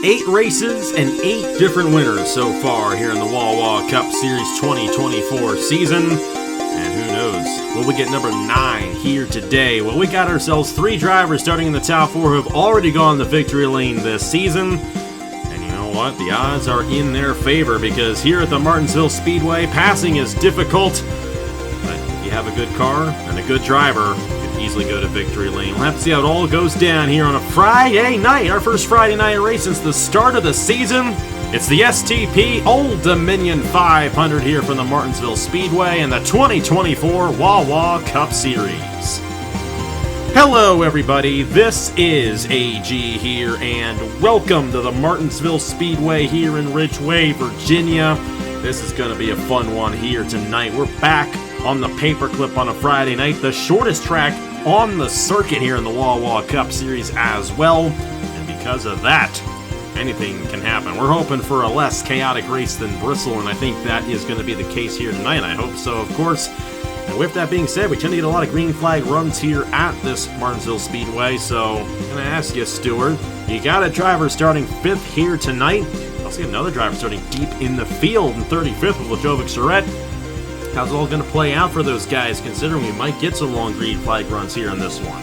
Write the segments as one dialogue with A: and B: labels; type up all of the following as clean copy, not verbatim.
A: 8 races and 8 different winners so far here in the Wawa Cup Series 2024 season. And who knows, will we get number 9 here today? Well, we got ourselves 3 drivers starting in the top 4 who have already gone the victory lane this season. And you know what? The odds are in their favor because here at the Martinsville Speedway, passing is difficult. But if you have a good car and a good driver, easily go to victory lane. We'll have to see how it all goes down here on a Friday night, our first Friday night race since the start of the season. It's the STP Old Dominion 500 here from the Martinsville Speedway and the 2024 Wawa Cup Series. Hello everybody, this is AG here and welcome to the Martinsville Speedway here in Ridgeway, Virginia. This is going to be a fun one here tonight. We're back on the paperclip on a Friday night, the shortest track on the circuit here in the Wawa Cup Series as well. And because of that, anything can happen. We're hoping for a less chaotic race than Bristol, and I think that is going to be the case here tonight. I hope so, of course. And with that being said, we tend to get a lot of green flag runs here at this Martinsville Speedway. So I'm going to ask you, Stuart, you got a driver starting 5th here tonight. Also got another driver starting deep in the field in 35th with Lajovic Surrett. How's it all going to play out for those guys, considering we might get some long green flag runs here on this one?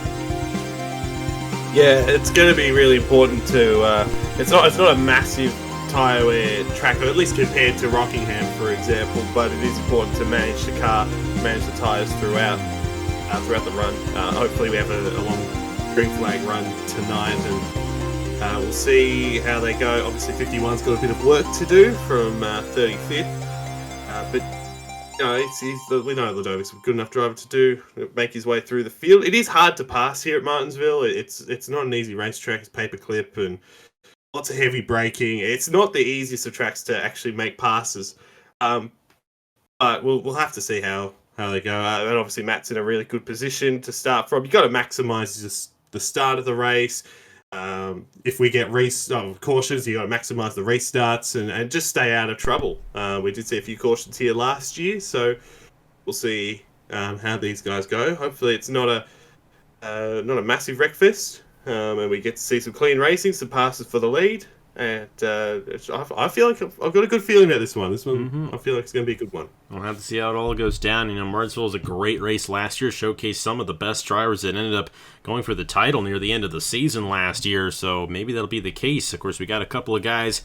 B: Yeah, it's going to be really important to. It's not a massive tyre wear track, or at least compared to Rockingham, for example. But it is important to manage the car, manage the tyres throughout the run. Hopefully, we have a long green flag run tonight, and we'll see how they go. Obviously, 51's got a bit of work to do from 35th, but. No, we know Ludovic's a good enough driver to make his way through the field. It is hard to pass here at Martinsville. It's not an easy racetrack. It's paperclip and lots of heavy braking. It's not the easiest of tracks to actually make passes. But we'll have to see how they go. And obviously Matt's in a really good position to start from. You've got to maximise the start of the race. If we get cautions, you got to maximise the restarts and just stay out of trouble. We did see a few cautions here last year, so we'll see how these guys go. Hopefully, it's not a massive wreckfest, and we get to see some clean racing, some passes for the lead. And I feel like I've got a good feeling about this one. I feel like it's going to be a good one.
A: We'll have to see how it all goes down. You know, Martinsville was a great race last year, showcased some of the best drivers that ended up going for the title near the end of the season last year, so maybe that'll be the case. Of course, we got a couple of guys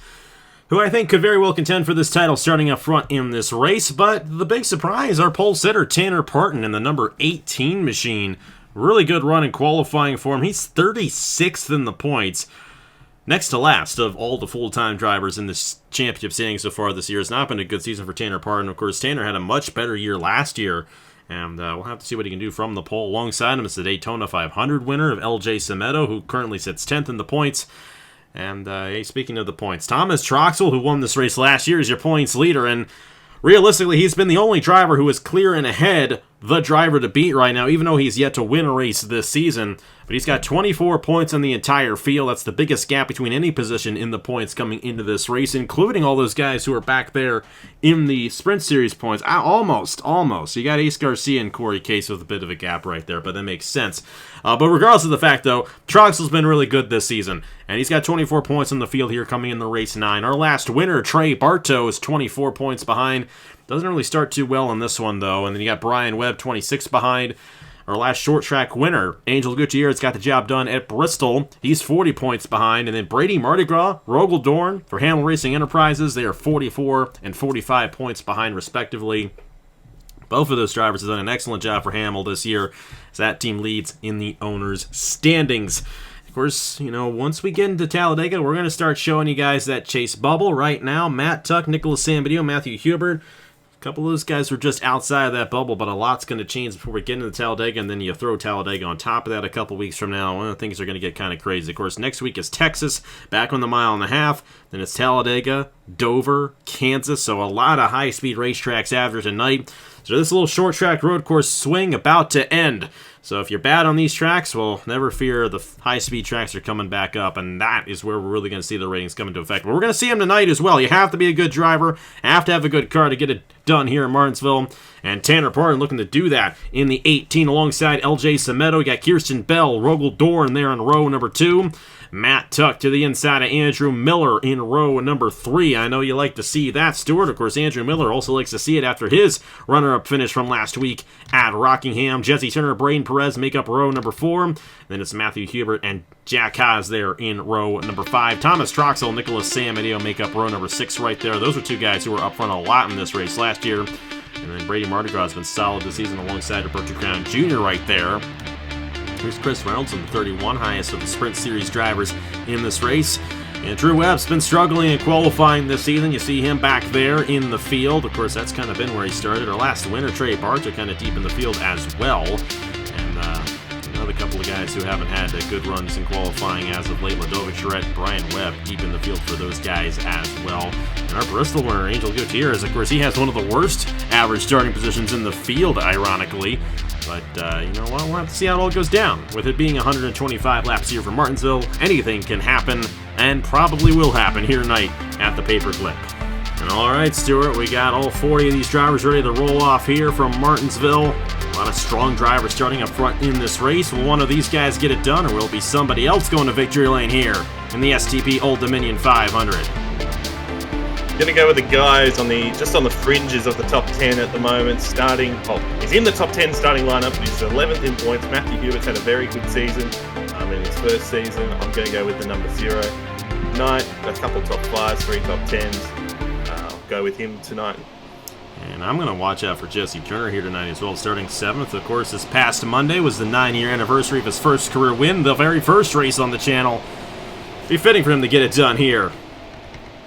A: who I think could very well contend for this title starting up front in this race, but the big surprise, our pole sitter, Tanner Parton, in the number 18 machine. Really good run in qualifying for him. He's 36th in the points. Next to last of all the full-time drivers in this championship standing so far this year. It's not been a good season for Tanner Parton. Of course, Tanner had a much better year last year, and we'll have to see what he can do from the pole. Alongside him is the Daytona 500 winner of LJ Semedo, who currently sits 10th in the points. And speaking of the points, Thomas Troxel, who won this race last year, is your points leader, and realistically, he's been the only driver who is clear and ahead the driver to beat right now, even though he's yet to win a race this season. But he's got 24 points on the entire field. That's the biggest gap between any position in the points coming into this race, including all those guys who are back there in the Sprint Series points. Almost. You got Ace Garcia and Corey Case with a bit of a gap right there, but that makes sense. But regardless of the fact, though, Troxel's been really good this season, and he's got 24 points on the field here coming in the race 9. Our last winner, Trey Bartow, is 24 points behind. Doesn't really start too well on this one, though. And then you got Brian Webb, 26 behind. Our last short track winner, Angel Gutierrez, got the job done at Bristol. He's 40 points behind. And then Brady Mardi Gras, Rogel Dorn for Hamill Racing Enterprises. They are 44 and 45 points behind, respectively. Both of those drivers have done an excellent job for Hamill this year as that team leads in the owners' standings. Of course, you know, once we get into Talladega, we're going to start showing you guys that chase bubble. Right now, Matt Tuck, Nicholas Sambadio, Matthew Hubert. A couple of those guys were just outside of that bubble, but a lot's going to change before we get into Talladega, and then you throw Talladega on top of that a couple weeks from now. One of the things are going to get kind of crazy. Of course, next week is Texas, back on the mile and a half. Then it's Talladega, Dover, Kansas, so a lot of high-speed racetracks after tonight. So this little short track road course swing about to end. So if you're bad on these tracks, well, never fear, the high-speed tracks are coming back up, and that is where we're really going to see the ratings come into effect. But we're going to see them tonight as well. You have to be a good driver, have to have a good car to get it done here in Martinsville, and Tanner Parton looking to do that in the 18 alongside LJ Semedo. You got Kirsten Bell, Rogel Dorn there in row number 2. Matt Tuck to the inside of Andrew Miller in row number 3. I know you like to see that, Stuart. Of course, Andrew Miller also likes to see it after his runner-up finish from last week at Rockingham. Jesse Turner, Braden Perez make up row number 4. Then it's Matthew Hubert and Jack Haas there in row number 5. Thomas Troxel, Nicholas Samadeo make up row number 6 right there. Those are two guys who were up front a lot in this race last year. And then Brady Mardi Gras has been solid this season alongside Roberto Crown Jr. right there. Here's Chris Reynolds in the 31, highest of the Sprint Series drivers in this race. And Drew Webb's been struggling in qualifying this season. You see him back there in the field. Of course, that's kind of been where he started. Our last winner, Trey Barta, kind of deep in the field as well. And another couple of guys who haven't had good runs in qualifying as of late. Ladovic Charette, Brian Webb, deep in the field for those guys as well. And our Bristol winner, Angel Gutierrez, of course, he has one of the worst average starting positions in the field, ironically. But, you know what, we'll have to see how it all goes down. With it being 125 laps here for Martinsville, anything can happen, and probably will happen here tonight at the Paperclip. And alright, Stuart, we got all 40 of these drivers ready to roll off here from Martinsville. A lot of strong drivers starting up front in this race. Will one of these guys get it done, or will it be somebody else going to victory lane here in the STP Old Dominion 500?
B: Gonna go with the guys on just on the fringes of the top 10 at the moment. He's in the top 10 starting lineup. He's 11th in points. Matthew Hubert's had a very good season in his first season. I'm gonna go with the number 0 tonight. A couple top 5s, 3 top 10s. I'll go with him tonight.
A: And I'm going to watch out for Jesse Turner here tonight as well, starting 7th. Of course, this past Monday was the 9-year anniversary of his first career win, the very first race on the channel. Be fitting for him to get it done here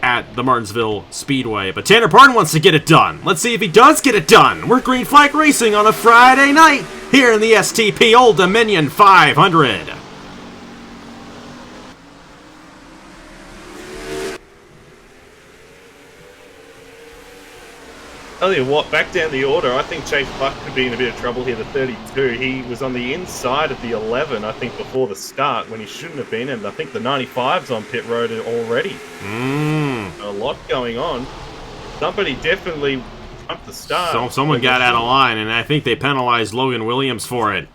A: at the Martinsville Speedway. But Tanner Parton wants to get it done. Let's see if he does get it done. We're Green Flag Racing on a Friday night here in the STP Old Dominion 500.
B: Tell you what, back down the order, I think Chase Buck could be in a bit of trouble here, the 32. He was on the inside of the 11, I think, before the start, when he shouldn't have been, and I think the 95's on pit road already. A lot going on. Somebody definitely jumped the start.
A: So someone got out of line, and I think they penalized Logan Williams for it.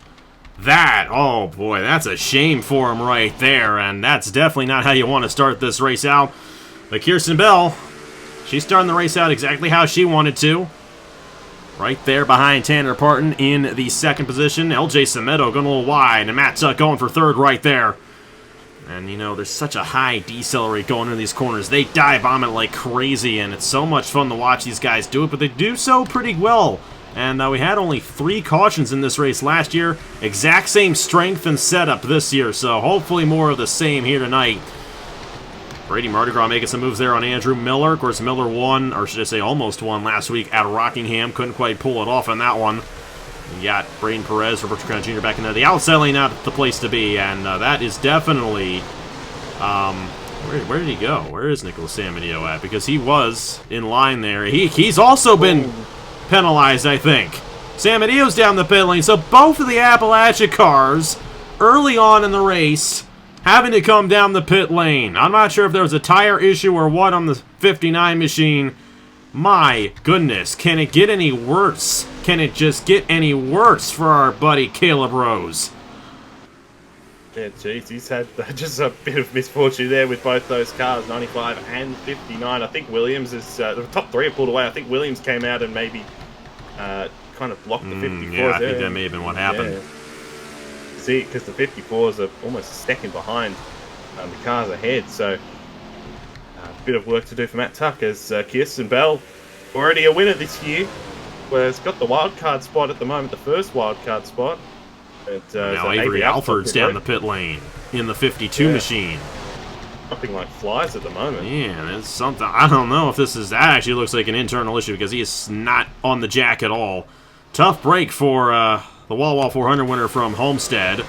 A: Oh boy, that's a shame for him right there, and that's definitely not how you want to start this race out. But Kirsten Bell, she's starting the race out exactly how she wanted to. Right there behind Tanner Parton in the second position. LJ Semedo going a little wide, and Matt Tuck going for third right there. And, you know, there's such a high decelerate going into these corners. They dive bomb it like crazy, and it's so much fun to watch these guys do it, but they do so pretty well. And we had only 3 cautions in this race last year. Exact same strength and setup this year, so hopefully more of the same here tonight. Brady Mardi Gras making some moves there on Andrew Miller. Of course, Miller won, or should I say almost won, last week at Rockingham. Couldn't quite pull it off on that one. You got Braden Perez, Roberto Crown Jr. back in there. The outside lane, not the place to be, and that is definitely... where did he go? Where is Nicholas Samadeo at? Because he was in line there. He's also been penalized, I think. Samadeo's down the pit lane, so both of the Appalachia cars, early on in the race, having to come down the pit lane. I'm not sure if there was a tire issue or what on the 59 machine. My goodness, can it get any worse? Can it just get any worse for our buddy Caleb Rose?
B: Yeah, geez, he's had just a bit of misfortune there with both those cars, 95 and 59. I think Williams is, the top 3 have pulled away. I think Williams came out and maybe kind of blocked the 54s.
A: Yeah, I think that may have been what happened.
B: Yeah. See, because the 54s are almost a second behind the cars ahead, so a bit of work to do for Matt Tuck as Kirsten Bell, already a winner this year, has got the wildcard spot at the moment, the first wildcard spot. But,
A: now Avery Alford's down the pit lane in the 52 machine.
B: Something like flies at the moment.
A: Yeah, that's something. I don't know if that actually looks like an internal issue because he is not on the jack at all. Tough break for the Wawa 400 winner from Homestead.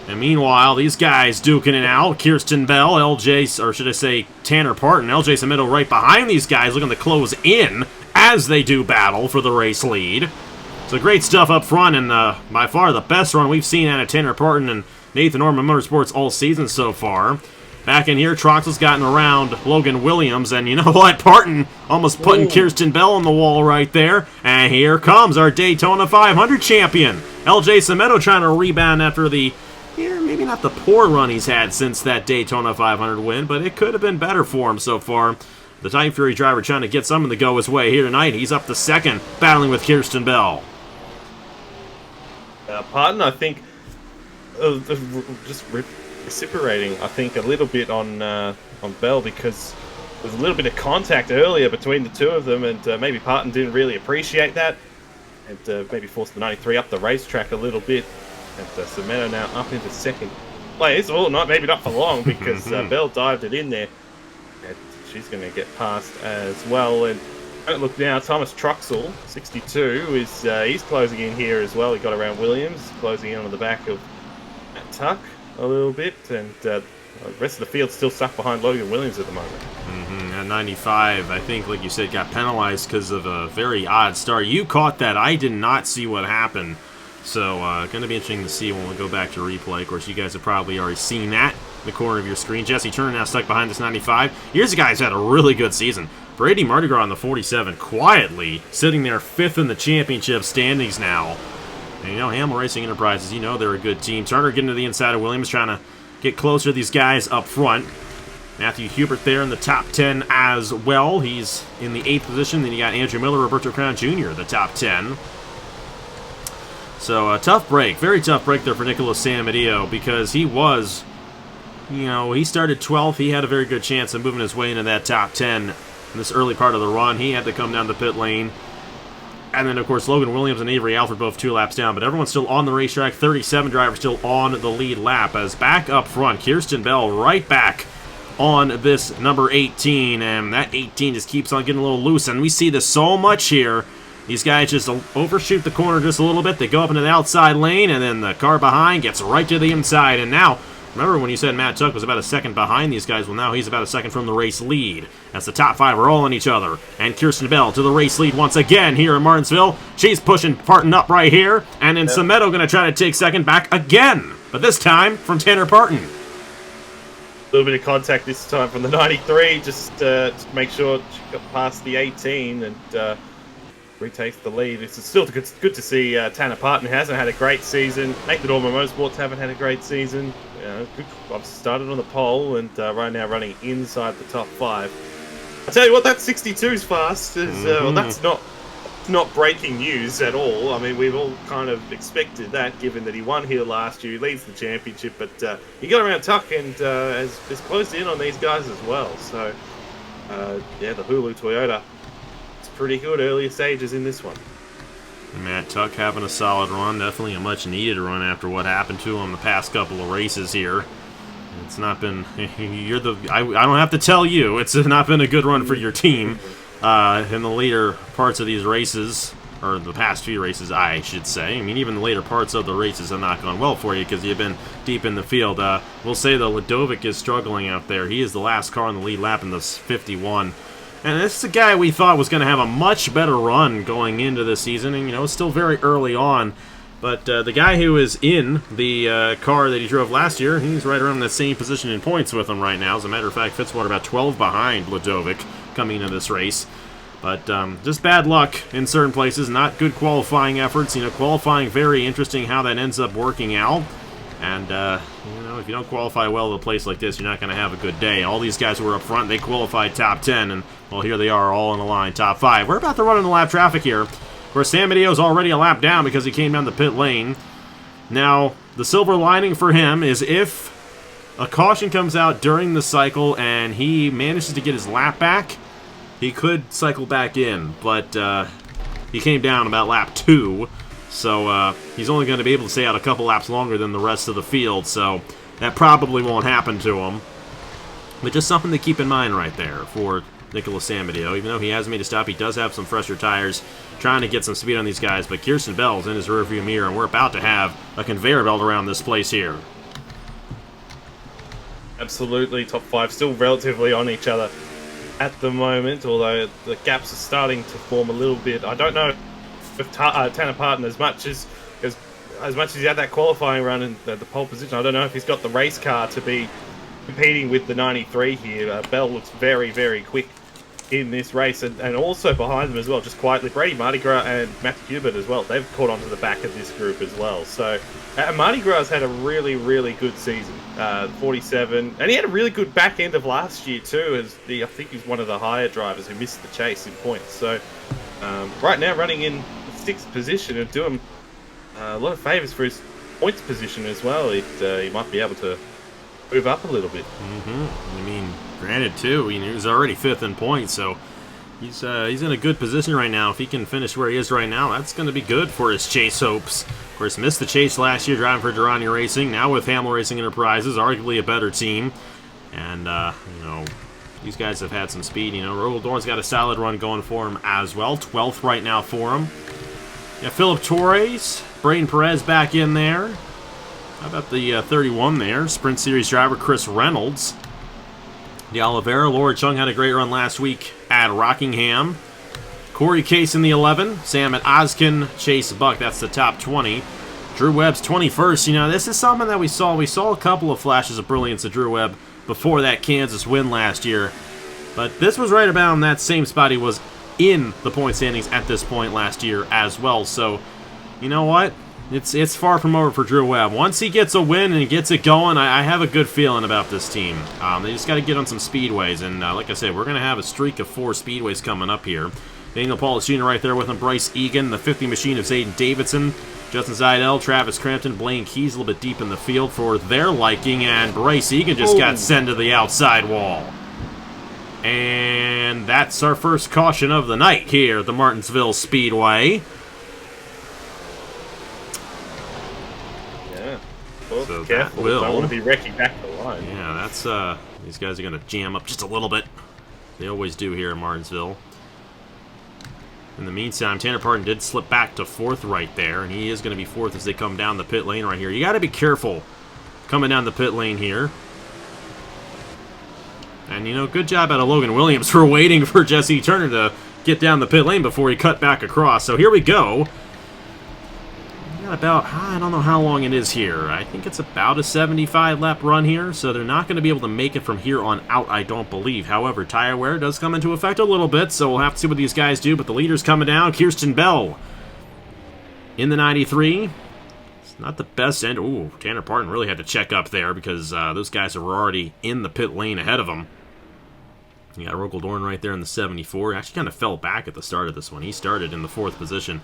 A: And meanwhile, these guys duking it out. Kirsten Bell, LJ, or should I say Tanner Parton, LJ Cemento right behind these guys, looking to close in as they do battle for the race lead. So great stuff up front, and by far the best run we've seen out of Tanner Parton and Nathan Norman Motorsports all season so far. Back in here, Troxel's gotten around Logan Williams, and you know what? Parton almost putting Kirsten Bell on the wall right there. And here comes our Daytona 500 champion. LJ Cemento trying to rebound after the, maybe not the poor run he's had since that Daytona 500 win, but it could have been better for him so far. The Titan Fury driver trying to get something to go his way here tonight. He's up to second, battling with Kirsten Bell.
B: Parton, I think, just reciprocating, I think, a little bit on Bell, because there was a little bit of contact earlier between the two of them, and maybe Parton didn't really appreciate that, and maybe forced the 93 up the racetrack a little bit. And Cemento now up into second place. Well, maybe not for long, because Bell dived it in there, and she's going to get past as well. And don't look now, Thomas Truxell, 62, is he's closing in here as well. He got around Williams, closing in on the back of Matt Tuck a little bit, and the rest of the field still stuck behind Logan Williams at the moment.
A: At 95, I think, like you said, got penalized because of a very odd start. You caught that. I did not see what happened. So, going to be interesting to see when we go back to replay. Of course, you guys have probably already seen that in the corner of your screen. Jesse Turner now stuck behind this 95. Here's a guy who's had a really good season. Brady Mardi Gras on the 47, quietly sitting there 5th in the championship standings now. And, you know, Hamill Racing Enterprises, you know they're a good team. Turner getting to the inside of Williams, trying to get closer to these guys up front. Matthew Hubert there in the top 10 as well. He's in the 8th position. Then you got Andrew Miller, Roberto Crown Jr., the top 10. So a tough break, very tough break there for Nicholas Samadillo, because he was, you know, he started 12th. He had a very good chance of moving his way into that top 10 in this early part of the run. He had to come down the pit lane. And then, of course, Logan Williams and Avery Alford both 2 laps down. But everyone's still on the racetrack. 37 drivers still on the lead lap. As back up front, Kirsten Bell right back on this number 18. And that 18 just keeps on getting a little loose. And we see this so much here. These guys just overshoot the corner just a little bit. They go up into the outside lane, and then the car behind gets right to the inside. And now, remember when you said Matt Tuck was about a second behind these guys? Well, now he's about a second from the race lead, as the top 5 are all on each other. And Kirsten Bell to the race lead once again here in Martinsville. She's pushing Parton up right here. And then Cemento going to try to take second back again, but this time from Tanner Parton.
B: A little bit of contact this time from the 93, just to make sure she got past the 18 and retakes the lead. It's still good to see Tanner Parton hasn't had a great season. Nathan Norman Motorsports haven't had a great season. You know, I've started on the pole and right now running inside the top 5. I tell you what, that 62's fast. Well, that's not breaking news at all. I mean, we've all kind of expected that, given that he won here last year. He leads the championship, but he got around Tuck and has closed in on these guys as well. So, yeah, the Hulu Toyota, it's pretty good earlier stages in this one.
A: Matt Tuck having a solid run, definitely a much needed run after what happened to him the past couple of races here. It's not been, I don't have to tell you, it's not been a good run for your team in the later parts of these races, or the past few races, I should say. I mean, even the later parts of the races have not gone well for you because you've been deep in the field. We'll say that Ladovic is struggling out there. He is the last car on the lead lap in this 51. And this is a guy we thought was going to have a much better run going into this season. And, you know, it's still very early on. But the guy who is in the car that he drove last year, he's right around that same position in points with him right now. As a matter of fact, Fitzwater about 12 behind Ladovic coming into this race. But just bad luck in certain places, not good qualifying efforts. You know, qualifying, very interesting how that ends up working out. And, you know, if you don't qualify well at a place like this, you're not going to have a good day. All these guys who were up front, they qualified top 10, and, well, here they are all in the line, top 5. We're about to run into lap traffic here, where Samadillo's already a lap down because he came down the pit lane. Now, the silver lining for him is if a caution comes out during the cycle and he manages to get his lap back, he could cycle back in, but he came down about lap 2. So he's only going to be able to stay out a couple laps longer than the rest of the field, so that probably won't happen to him. But just something to keep in mind right there for Nicholas Samadillo. Even though he has made a stop, he does have some fresher tires, trying to get some speed on these guys. But Kirsten Bell's in his rearview mirror, and we're about to have a conveyor belt around this place here.
B: Absolutely, top 5 still relatively on each other at the moment, although the gaps are starting to form a little bit. I don't know if Tanner Parton, as much as he had that qualifying run in the pole position, I don't know if he's got the race car to be competing with the 93 here. Bell looks very, very quick in this race, and also behind them as well, just quietly, Brady Mardi Gras and Matthew Hubert as well. They've caught onto the back of this group as well. So Mardi Gras has had a really, really good season. 47, and he had a really good back end of last year too. I think he's one of the higher drivers who missed the chase in points. So right now running in 6th position and doing a lot of favours for his points position as well. He might be able to move up a little bit.
A: I mean, granted, too, he was already 5th in points, so he's in a good position right now. If he can finish where he is right now, that's going to be good for his chase hopes. Of course, missed the chase last year driving for Durrani Racing. Now with Hamill Racing Enterprises, arguably a better team. And, these guys have had some speed. Rogel Dorn's got a solid run going for him as well. 12th right now for him. Yeah, Philip Torres, Braden Perez back in there. How about the 31 there? Sprint Series driver Chris Reynolds. De Oliveira, Laura Chung had a great run last week at Rockingham. Corey Case in the 11. Sam at Oskin. Chase Buck, that's the top 20. Drew Webb's 21st. This is something that we saw. We saw a couple of flashes of brilliance of Drew Webb before that Kansas win last year. But this was right about in that same spot he was in the point standings at this point last year as well. So, you know what? It's far from over for Drew Webb. Once he gets a win and gets it going, I have a good feeling about this team. They just got to get on some speedways, and like I said, we're going to have a streak of 4 speedways coming up here. Daniel Paulus Jr. right there with him, Bryce Egan, the 50 machine of Zayden Davidson, Justin Zidell, Travis Crampton, Blaine Keys a little bit deep in the field for their liking, and Bryce Egan just got sent to the outside wall. And that's our first caution of the night here at the Martinsville Speedway.
B: So careful, I want to be wrecking back the line.
A: Yeah, that's these guys are going to jam up just a little bit. They always do here in Martinsville. In the meantime, Tanner Parton did slip back to 4th right there, and he is going to be 4th as they come down the pit lane right here. You got to be careful coming down the pit lane here. And, good job out of Logan Williams for waiting for Jesse Turner to get down the pit lane before he cut back across. So here we go. About, I don't know how long it is here. I think it's about a 75 lap run here, so they're not going to be able to make it from here on out, I don't believe. However, tire wear does come into effect a little bit, so we'll have to see what these guys do. But the leader's coming down. Kirsten Bell in the 93. It's not the best end. Ooh, Tanner Parton really had to check up there because those guys are already in the pit lane ahead of him. You got Rogel Dorn right there in the 74. He actually kind of fell back at the start of this one. He started in the 4th position.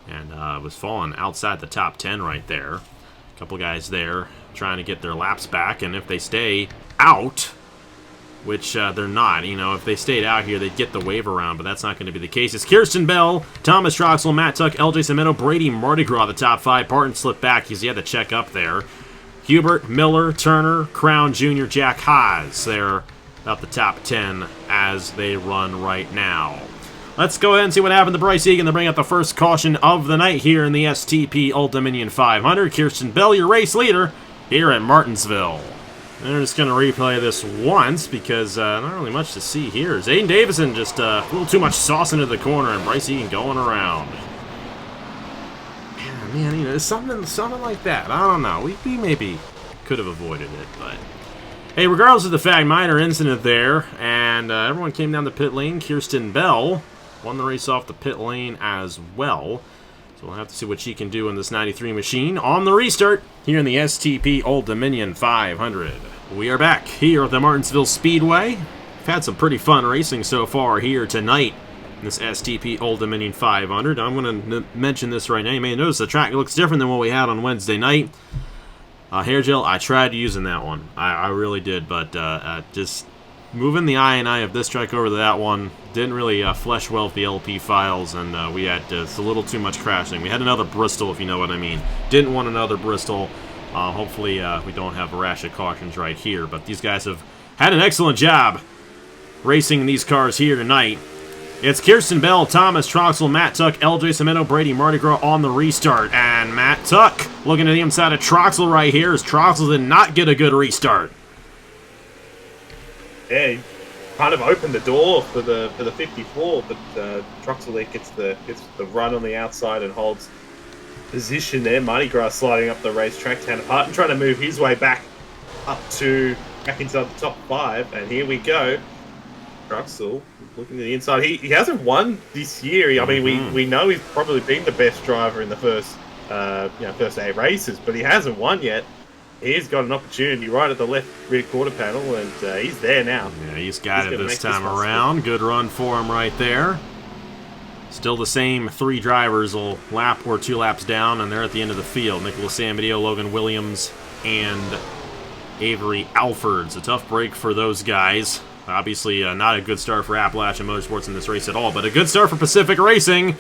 A: And was falling outside the top 10 right there. A couple guys there trying to get their laps back. And if they stay out, which they're not, if they stayed out here, they'd get the wave around. But that's not going to be the case. It's Kirsten Bell, Thomas Troxel, Matt Tuck, LJ Cimento, Brady Mardi Gras, the top 5. Parton slipped back because he had to check up there. Hubert, Miller, Turner, Crown Jr., Jack Haas. They're about the top 10 as they run right now. Let's go ahead and see what happened to Bryce Egan to bring up the first caution of the night here in the STP Old Dominion 500. Kirsten Bell, your race leader here at Martinsville. And they're just going to replay this once because not really much to see here. Zayden Davison just a little too much sauce into the corner and Bryce Egan going around. Man, something like that. I don't know. We maybe could have avoided it, but... Hey, regardless of the fact, minor incident there, and everyone came down the pit lane. Kirsten Bell won the race off the pit lane as well. So we'll have to see what she can do in this 93 machine on the restart here in the STP Old Dominion 500. We are back here at the Martinsville Speedway. We've had some pretty fun racing so far here tonight in this STP Old Dominion 500. I'm going to mention this right now. You may notice the track looks different than what we had on Wednesday night. Hair gel, I tried using that one. I really did, but just moving the I of this track over to that one didn't really flesh well with the LP files, and we had a little too much crashing. We had another Bristol, if you know what I mean. Didn't want another Bristol. Hopefully we don't have a rash of cautions right here, but these guys have had an excellent job racing these cars here tonight. It's Kirsten Bell, Thomas Troxel, Matt Tuck, LJ Cimento, Brady Mardi Gras on the restart. And Matt Tuck looking to the inside of Troxel right here as Troxel did not get a good restart.
B: yeah, he kind of opened the door for the 54, but Troxel gets the run on the outside and holds position there. Mardi Gras sliding up the racetrack. Tanner Parton trying to move his way back inside the top 5, and here we go. Troxel looking to the inside. He hasn't won this year. I mean, we know he's probably been the best driver in the first 8 races, but he hasn't won yet. He's got an opportunity right at the left rear quarter panel, and he's there now.
A: Yeah, he's got it this time around. Good run for him right there. Still the same 3 drivers, a lap or 2 laps down, and they're at the end of the field. Nicholas Samedeo, Logan Williams, and Avery Alford. It's a tough break for those guys. Obviously, not a good start for Appalachian Motorsports in this race at all, but a good start for Pacific Racing.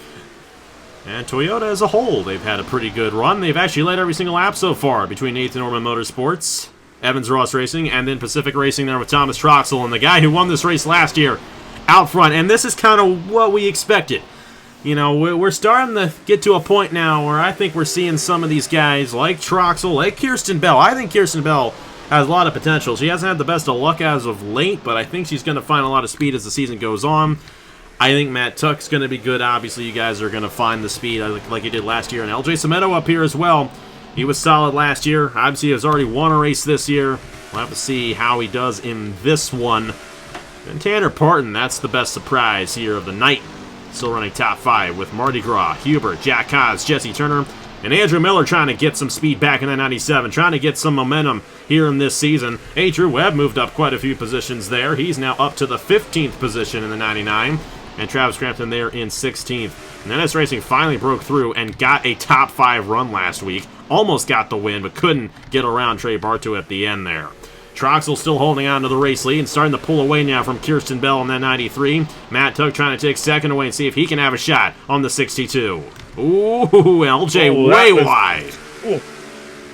A: And Toyota as a whole, they've had a pretty good run. They've actually led every single lap so far between Nathan Norman Motorsports, Evans Ross Racing, and then Pacific Racing there with Thomas Troxel, and the guy who won this race last year out front. And this is kind of what we expected. You know, we're starting to get to a point now where I think we're seeing some of these guys like Troxel, like Kirsten Bell. I think Kirsten Bell has a lot of potential. She hasn't had the best of luck as of late, but I think she's going to find a lot of speed as the season goes on. I think Matt Tuck's going to be good. Obviously, you guys are going to find the speed like he did last year. And LJ Semedo up here as well. He was solid last year. Obviously, he has already won a race this year. We'll have to see how he does in this one. And Tanner Parton, that's the best surprise here of the night. Still running top 5 with Mardi Gras, Hubert, Jack Haas, Jesse Turner, and Andrew Miller trying to get some speed back in that 97, trying to get some momentum here in this season. Drew Webb moved up quite a few positions there. He's now up to the 15th position in the 99, and Travis Crampton there in 16th. And NS Racing finally broke through and got a top 5 run last week. Almost got the win, but couldn't get around Trey Bartow at the end there. Troxel still holding on to the race lead and starting to pull away now from Kirsten Bell in that 93. Matt Tuck trying to take second away and see if he can have a shot on the 62. Ooh, LJ way wide.
B: Ooh.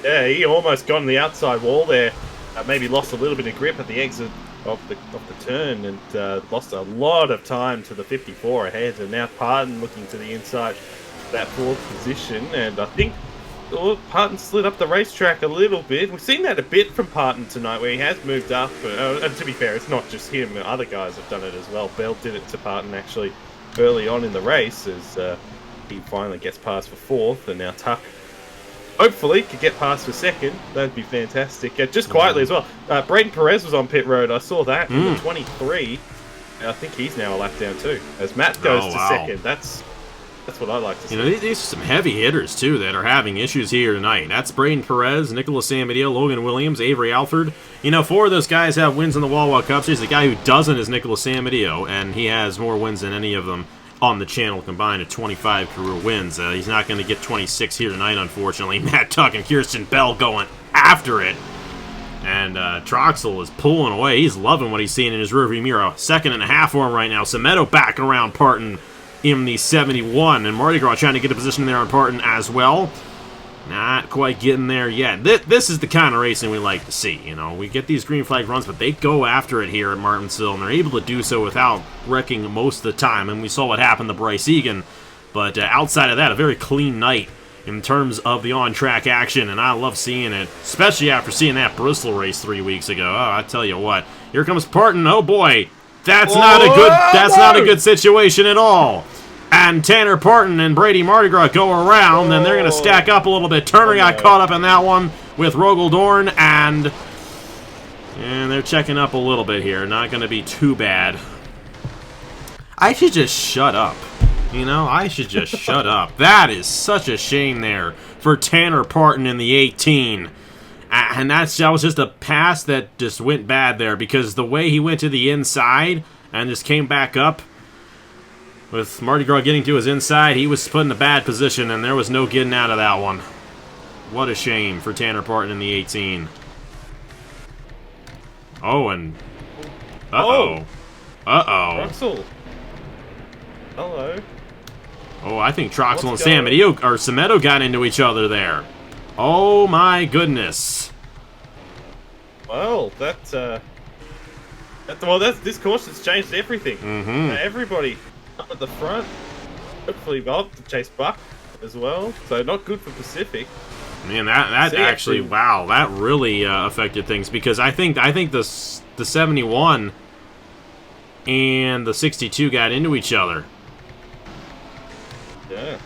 B: Yeah, he almost got on the outside wall there. Maybe lost a little bit of grip at the exit of the turn and lost a lot of time to the 54 ahead. And now Parton looking to the inside, that 4th position. And I think Parton slid up the racetrack a little bit. We've seen that a bit from Parton tonight, where he has moved up. And to be fair, it's not just him. Other guys have done it as well. Bell did it to Parton actually early on in the race as he finally gets past for 4th. And now Tuck hopefully could get past for 2nd. That'd be fantastic. Just quietly as well. Braden Perez was on pit road. I saw that in the 23. And I think he's now a lap down too. As Matt goes to 2nd. That's what I like to see.
A: You know, these are some heavy hitters, too, that are having issues here tonight. That's Braden Perez, Nicholas Samedeo, Logan Williams, Avery Alford. You know, 4 of those guys have wins in the Wawa Cup Series. The guy who doesn't is Nicholas Samedeo, and he has more wins than any of them on the channel combined at 25 career wins. He's not going to get 26 here tonight, unfortunately. Matt Tuck and Kirsten Bell going after it. And Troxel is pulling away. He's loving what he's seeing in his rearview mirror. 2.5 for him right now. Semedo back around Parton in the 71, and Mardi Gras trying to get a position there on Parton as well. Not quite getting there yet. This is the kind of racing we like to see. You know, we get these green flag runs, but they go after it here at Martinsville, and they're able to do so without wrecking most of the time. And we saw what happened to Bryce Egan. But outside of that, a very clean night in terms of the on-track action, and I love seeing it, especially after seeing that Bristol race 3 weeks ago. Oh, I tell you what, here comes Parton. Oh boy. That's not a good situation at all. And Tanner Parton and Brady Mardi Gras go around, and they're going to stack up a little bit. Turner got caught up in that one with Rogel Dorn, and they're checking up a little bit here. Not going to be too bad. I should just shut up. You know, I should just shut up. That is such a shame there for Tanner Parton in the 18. And that was just a pass that just went bad there, because the way he went to the inside and just came back up with Mardi Gras getting to his inside, he was put in a bad position, and there was no getting out of that one. What a shame for Tanner Parton in the 18. Oh, and uh-oh.
B: Troxel. Hello.
A: Oh, I think Troxel and Semedo got into each other there. Oh my goodness.
B: Well, this course has changed everything. Everybody up at the front. Hopefully, to chase Buck as well. So not good for Pacific.
A: Man, that actually, wow, that really affected things, because I think the 71 and the 62 got into each other.
B: Yeah.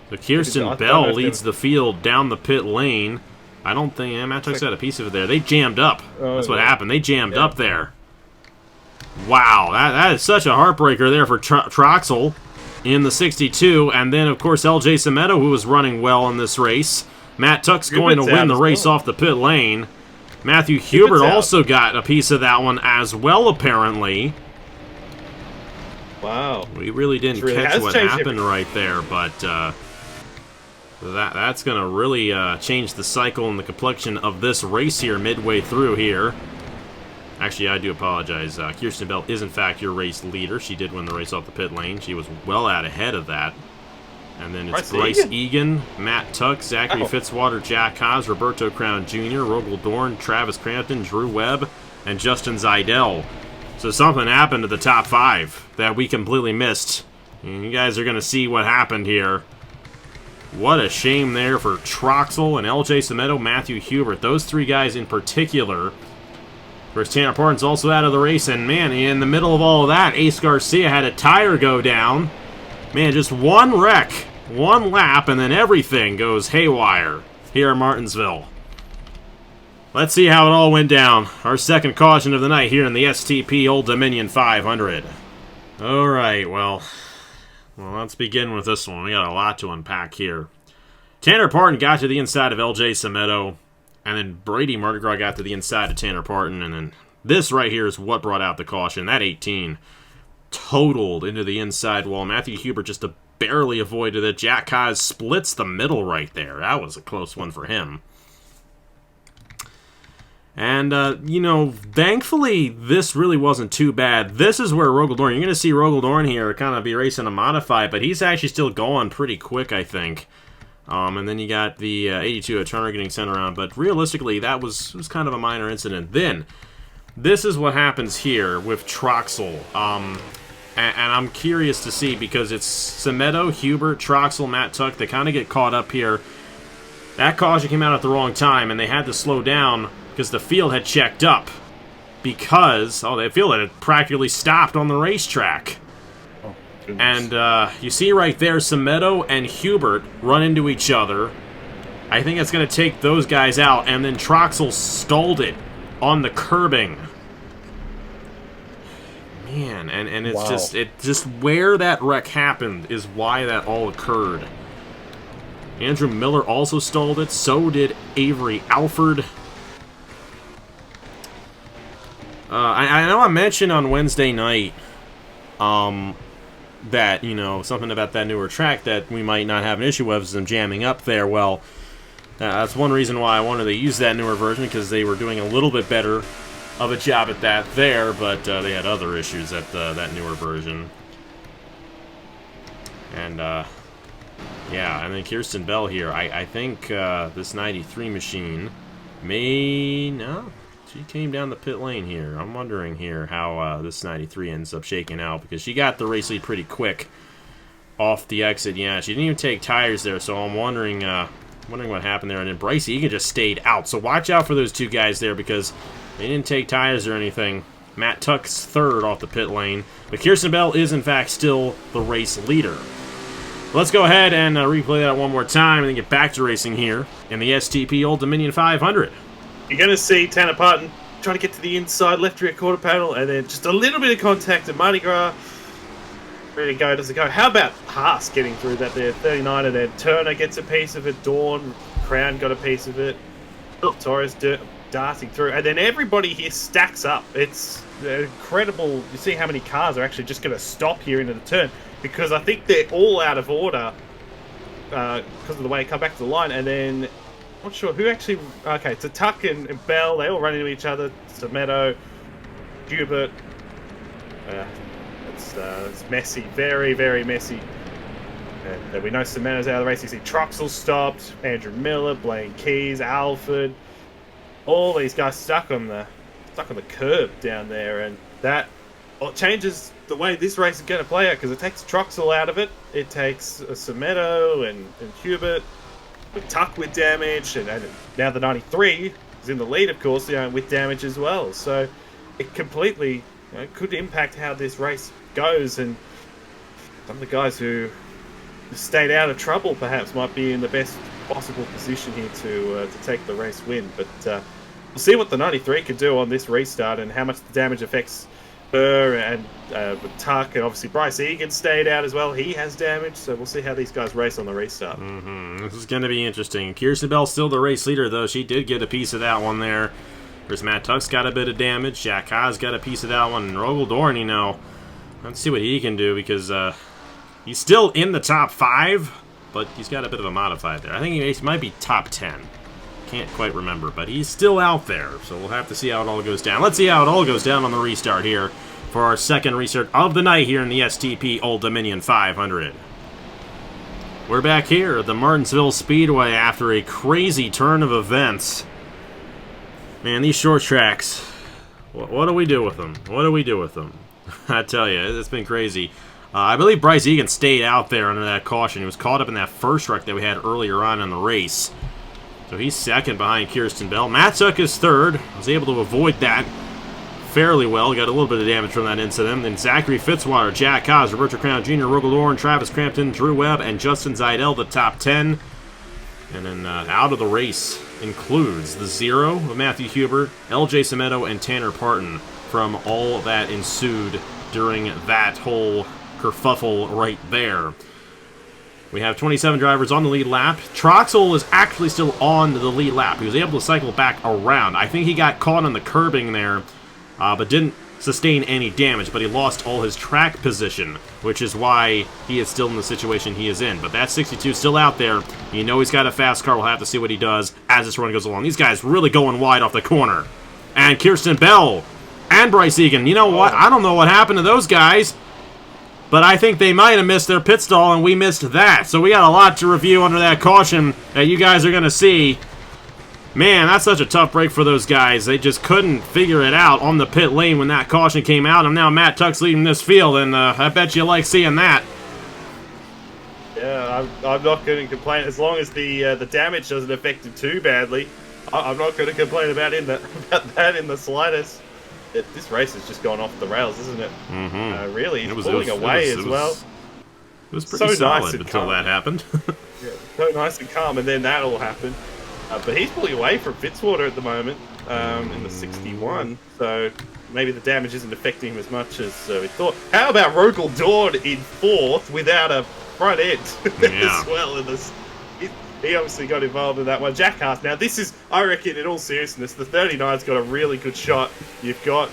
A: So Kirsten Bell leads the field down the pit lane. I don't think Matt Tuck's got a piece of it there. They jammed up. That's what happened. They jammed up there. Wow, that is such a heartbreaker there for Troxel in the 62. And then, of course, LJ Semedo, who was running well in this race. Matt Tuck's going to win the race off the pit lane. Matthew Hubert also got a piece of that one as well, apparently.
B: Wow.
A: We really didn't catch what happened right there, but that's going to really change the cycle and the complexion of this race here midway through here. Actually, I do apologize. Kirsten Bell is, in fact, your race leader. She did win the race off the pit lane. She was well out ahead of that. And then it's Bryce Egan, Matt Tuck, Zachary Fitzwater, Jack Haas, Roberto Crown Jr., Rogel Dorn, Travis Crampton, Drew Webb, and Justin Zeidel. So something happened to the top 5 that we completely missed. And you guys are going to see what happened here. What a shame there for Troxel and LJ Semedo, Matthew Hubert. Those 3 guys in particular. Of course, Tanner Parton's also out of the race. And, man, in the middle of all of that, Ace Garcia had a tire go down. Man, just one wreck, one lap, and then everything goes haywire here in Martinsville. Let's see how it all went down. Our second caution of the night here in the STP Old Dominion 500. All right, well, let's begin with this one. We got a lot to unpack here. Tanner Parton got to the inside of LJ Semedo, and then Brady Mardi Gras got to the inside of Tanner Parton, and then this right here is what brought out the caution. That 18 totaled into the inside wall. Matthew Hubert just barely avoided it. Jack Haas splits the middle right there. That was a close one for him. And, you know, thankfully, this really wasn't too bad. This is where Rogel Dorn, you're going to see Rogel Dorn here kind of be racing a modified, but he's actually still going pretty quick, I think. And then you got the 82 at Turner getting sent around, but realistically, that was kind of a minor incident. Then, this is what happens here with Troxel. And I'm curious to see, because it's Semedo, Hubert, Troxel, Matt Tuck, they kind of get caught up here. That caution came out at the wrong time, and they had to slow down because the field had checked up. Because, the field had practically stopped on the racetrack.
B: Oh,
A: and you see right there, Semedo and Hubert run into each other. I think it's going to take those guys out, and then Troxel stalled it on the curbing. Man, and it's just where that wreck happened is why that all occurred. Andrew Miller also stalled it. So did Avery Alford. I know I mentioned on Wednesday night that, you know, something about that newer track that we might not have an issue with them jamming up there. Well, that's one reason why I wanted to use that newer version, because they were doing a little bit better of a job at that there, but they had other issues at that newer version. And, yeah, and then Kirsten Bell here. I think this 93 machine no, she came down the pit lane here. I'm wondering here how this 93 ends up shaking out, because she got the race lead pretty quick off the exit. Yeah, she didn't even take tires there, so I'm wondering what happened there. And then Bryce Egan just stayed out, so watch out for those 2 guys there, because they didn't take tires or anything. Matt Tuck's third off the pit lane. But Kirsten Bell is, in fact, still the race leader. Let's go ahead and replay that one more time and then get back to racing here in the STP Old Dominion 500.
B: You're going to see Tanner Parton trying to get to the inside left rear quarter panel, and then just a little bit of contact at Mardi Gras. Ready to go, does it go? How about Haas getting through that there? 39, and then Turner gets a piece of it. Dawn, Crown got a piece of it. Torres darting through, and then everybody here stacks up. It's incredible. You see how many cars are actually just going to stop here into the turn, because I think they're all out of order because of the way it come back to the line. And then I'm not sure who actually. Okay, it's Tuck and Bell. They all run into each other. Semedo, Hubert. It's messy, very, very messy. And we know Semedo's out of the race. You see Troxel stopped, Andrew Miller, Blaine Keys, Alford. All these guys stuck on the curb down there, and that changes the way this race is going to play out, because it takes Troxel out of it. It takes Semedo and Hubert with Tuck with damage, and now the 93 is in the lead, of course, with damage as well. So it completely could impact how this race goes, and some of the guys who stayed out of trouble perhaps might be in the best possible position here to take the race win. But we'll see what the 93 can do on this restart and how much the damage affects her and with Tuck, and obviously Bryce Egan stayed out as well. He has damage, so we'll see how these guys race on the restart.
A: This is going to be interesting. Kirsten Bell's still the race leader, though. She did get a piece of that one there. There's Matt Tuck's got a bit of damage. Jack Haas got a piece of that one. And Rogel Dorn, you know, let's see what he can do, because he's still in the top 5, but he's got a bit of a modified there. I think he might be top 10. Can't quite remember, but he's still out there, so we'll have to see how it all goes down. Let's see how it all goes down on the restart here for our second restart of the night here in the STP Old Dominion 500. We're back here at the Martinsville Speedway after a crazy turn of events. Man, these short tracks, what do we do with them? What do we do with them? I tell you, it's been crazy. I believe Bryce Egan stayed out there under that caution. He was caught up in that first wreck that we had earlier on in the race. So he's second behind Kirsten Bell. Matt Tuck is third. Was able to avoid that fairly well. Got a little bit of damage from that incident. Then Zachary Fitzwater, Jack Haas, Roberto Crown Jr., Rogel Dorn, Travis Crampton, Drew Webb, and Justin Zeidel, the top 10. And then out of the race includes the 0 of Matthew Huber, LJ Semedo, and Tanner Parton from all that ensued during that whole kerfuffle right there. We have 27 drivers on the lead lap. Troxel is actually still on the lead lap. He was able to cycle back around. I think he got caught on the curbing there, but didn't sustain any damage, but he lost all his track position, which is why he is still in the situation he is in. But that 62 is still out there. You know he's got a fast car. We'll have to see what he does as this run goes along. These guys really going wide off the corner. And Kirsten Bell and Bryce Egan. You know what? I don't know what happened to those guys, but I think they might have missed their pit stall, and we missed that. So we got a lot to review under that caution that you guys are going to see. Man, that's such a tough break for those guys. They just couldn't figure it out on the pit lane when that caution came out. And now Matt Tuck's leading this field, and I bet you like seeing that.
B: Yeah, I'm not going to complain. As long as the damage doesn't affect it too badly, I'm not going to complain about that in the slightest. This race has just gone off the rails, isn't it? Really, he's pulling away as well.
A: It was pretty solid until that happened.
B: Yeah, so nice and calm, and then that all happened. But he's pulling away from Fitzwater at the moment in the 61, so maybe the damage isn't affecting him as much as we thought. How about Rogel Dorn in 4th without a front end as well? He obviously got involved in that one. Jack Haas. Now this is, I reckon, in all seriousness, the 39's got a really good shot. You've got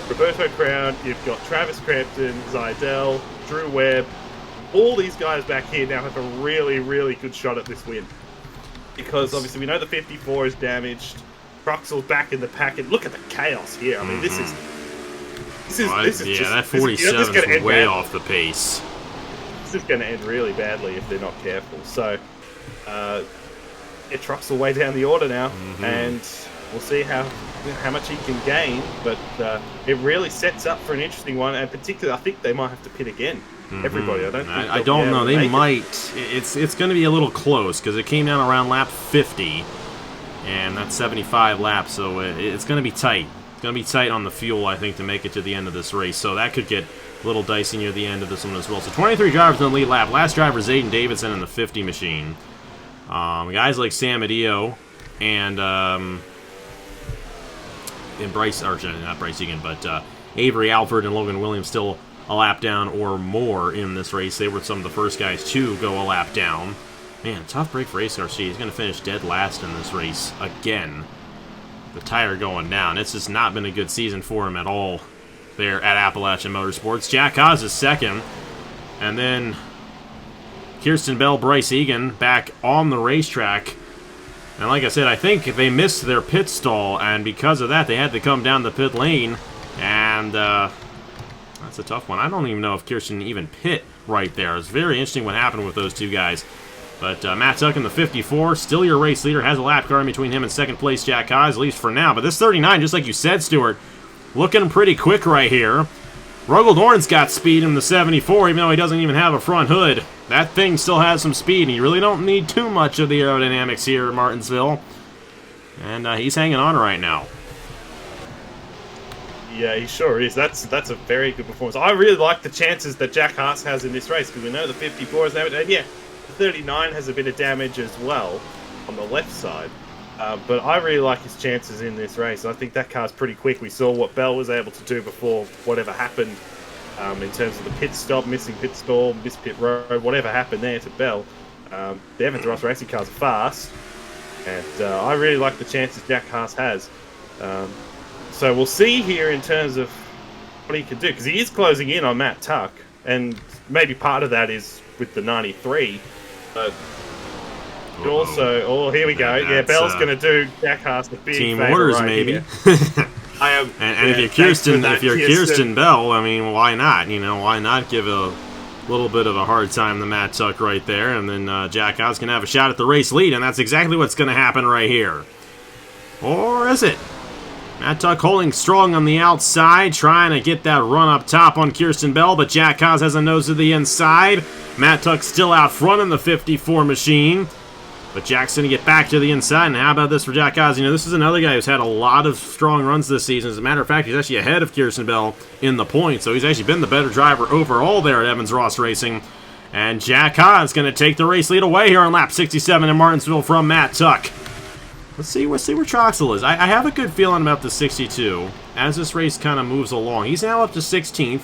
B: Roberto Crown, you've got Travis Crampton, Zeidel, Drew Webb. All these guys back here now have a really, really good shot at this win. Because obviously we know the 54 is damaged. Troxel's back in the pack, and look at the chaos here. I mean, this is just,
A: that 47 is way off the pace.
B: This is going to end really badly if they're not careful. So, Troxel way down the order now, and we'll see how much he can gain. But it really sets up for an interesting one, and particularly I think they might have to pit again. Everybody, I don't
A: know. They might. It's going to be a little close because it came down around lap 50, and that's 75 laps, so it's going to be tight. It's going to be tight on the fuel, I think, to make it to the end of this race. So that could get a little dicey near the end of this one as well. So 23 drivers in the lead lap. Last driver is Aiden Davidson in the 50 machine. Guys like Sam Adio and Bryce, or not Bryce Egan, but Avery Alford and Logan Williams still a lap down or more in this race. They were some of the first guys to go a lap down. Man, tough break for Ace Garcia. He's going to finish dead last in this race again. The tire going down. It's just not been a good season for him at all there at Appalachian Motorsports. Jack Haas is second. And then Kirsten Bell, Bryce Egan back on the racetrack. And like I said, I think they missed their pit stall, and because of that, they had to come down the pit lane. And that's a tough one. I don't even know if Kirsten even pit right there. It's very interesting what happened with those two guys. But Matt Tuck in the 54, still your race leader, has a lap car in between him and second place Jack Haas, at least for now. But this 39, just like you said, Stuart, looking pretty quick right here. Rogel Dorn's got speed in the 74, even though he doesn't even have a front hood. That thing still has some speed, and you really don't need too much of the aerodynamics here at Martinsville. And he's hanging on right now.
B: Yeah, he sure is. That's a very good performance. I really like the chances that Jack Haas has in this race because we know the 54 is damage, and yeah, the 39 has a bit of damage as well on the left side. But I really like his chances in this race. I think that car's pretty quick. We saw what Bell was able to do before whatever happened in terms of the pit stop, missing pit stall, missed pit road, whatever happened there to Bell. The Evans Ross racing cars are fast, and I really like the chances Jack Haas has. So we'll see here in terms of what he can do, because he is closing in on Matt Tuck, and maybe part of that is with the 93, but also, oh, here we go. Yeah, Bell's going to do Jack Haas the big
A: team
B: favor
A: orders,
B: right
A: maybe.
B: I am,
A: and if you're Kirsten Bell, I mean, why not? You know, why not give a little bit of a hard time to Matt Tuck right there, and then Jack Haas can have a shot at the race lead, and that's exactly what's going to happen right here. Or is it? Matt Tuck holding strong on the outside, trying to get that run up top on Kirsten Bell, but Jack Haas has a nose to the inside. Matt Tuck still out front in the 54 machine, but Jack's going to get back to the inside, and how about this for Jack Haas? You know, this is another guy who's had a lot of strong runs this season. As a matter of fact, he's actually ahead of Kirsten Bell in the points, so he's actually been the better driver overall there at Evans Ross Racing. And Jack Haas going to take the race lead away here on lap 67 in Martinsville from Matt Tuck. Let's see where Troxel is. I have a good feeling about the 62 as this race kind of moves along. He's now up to 16th.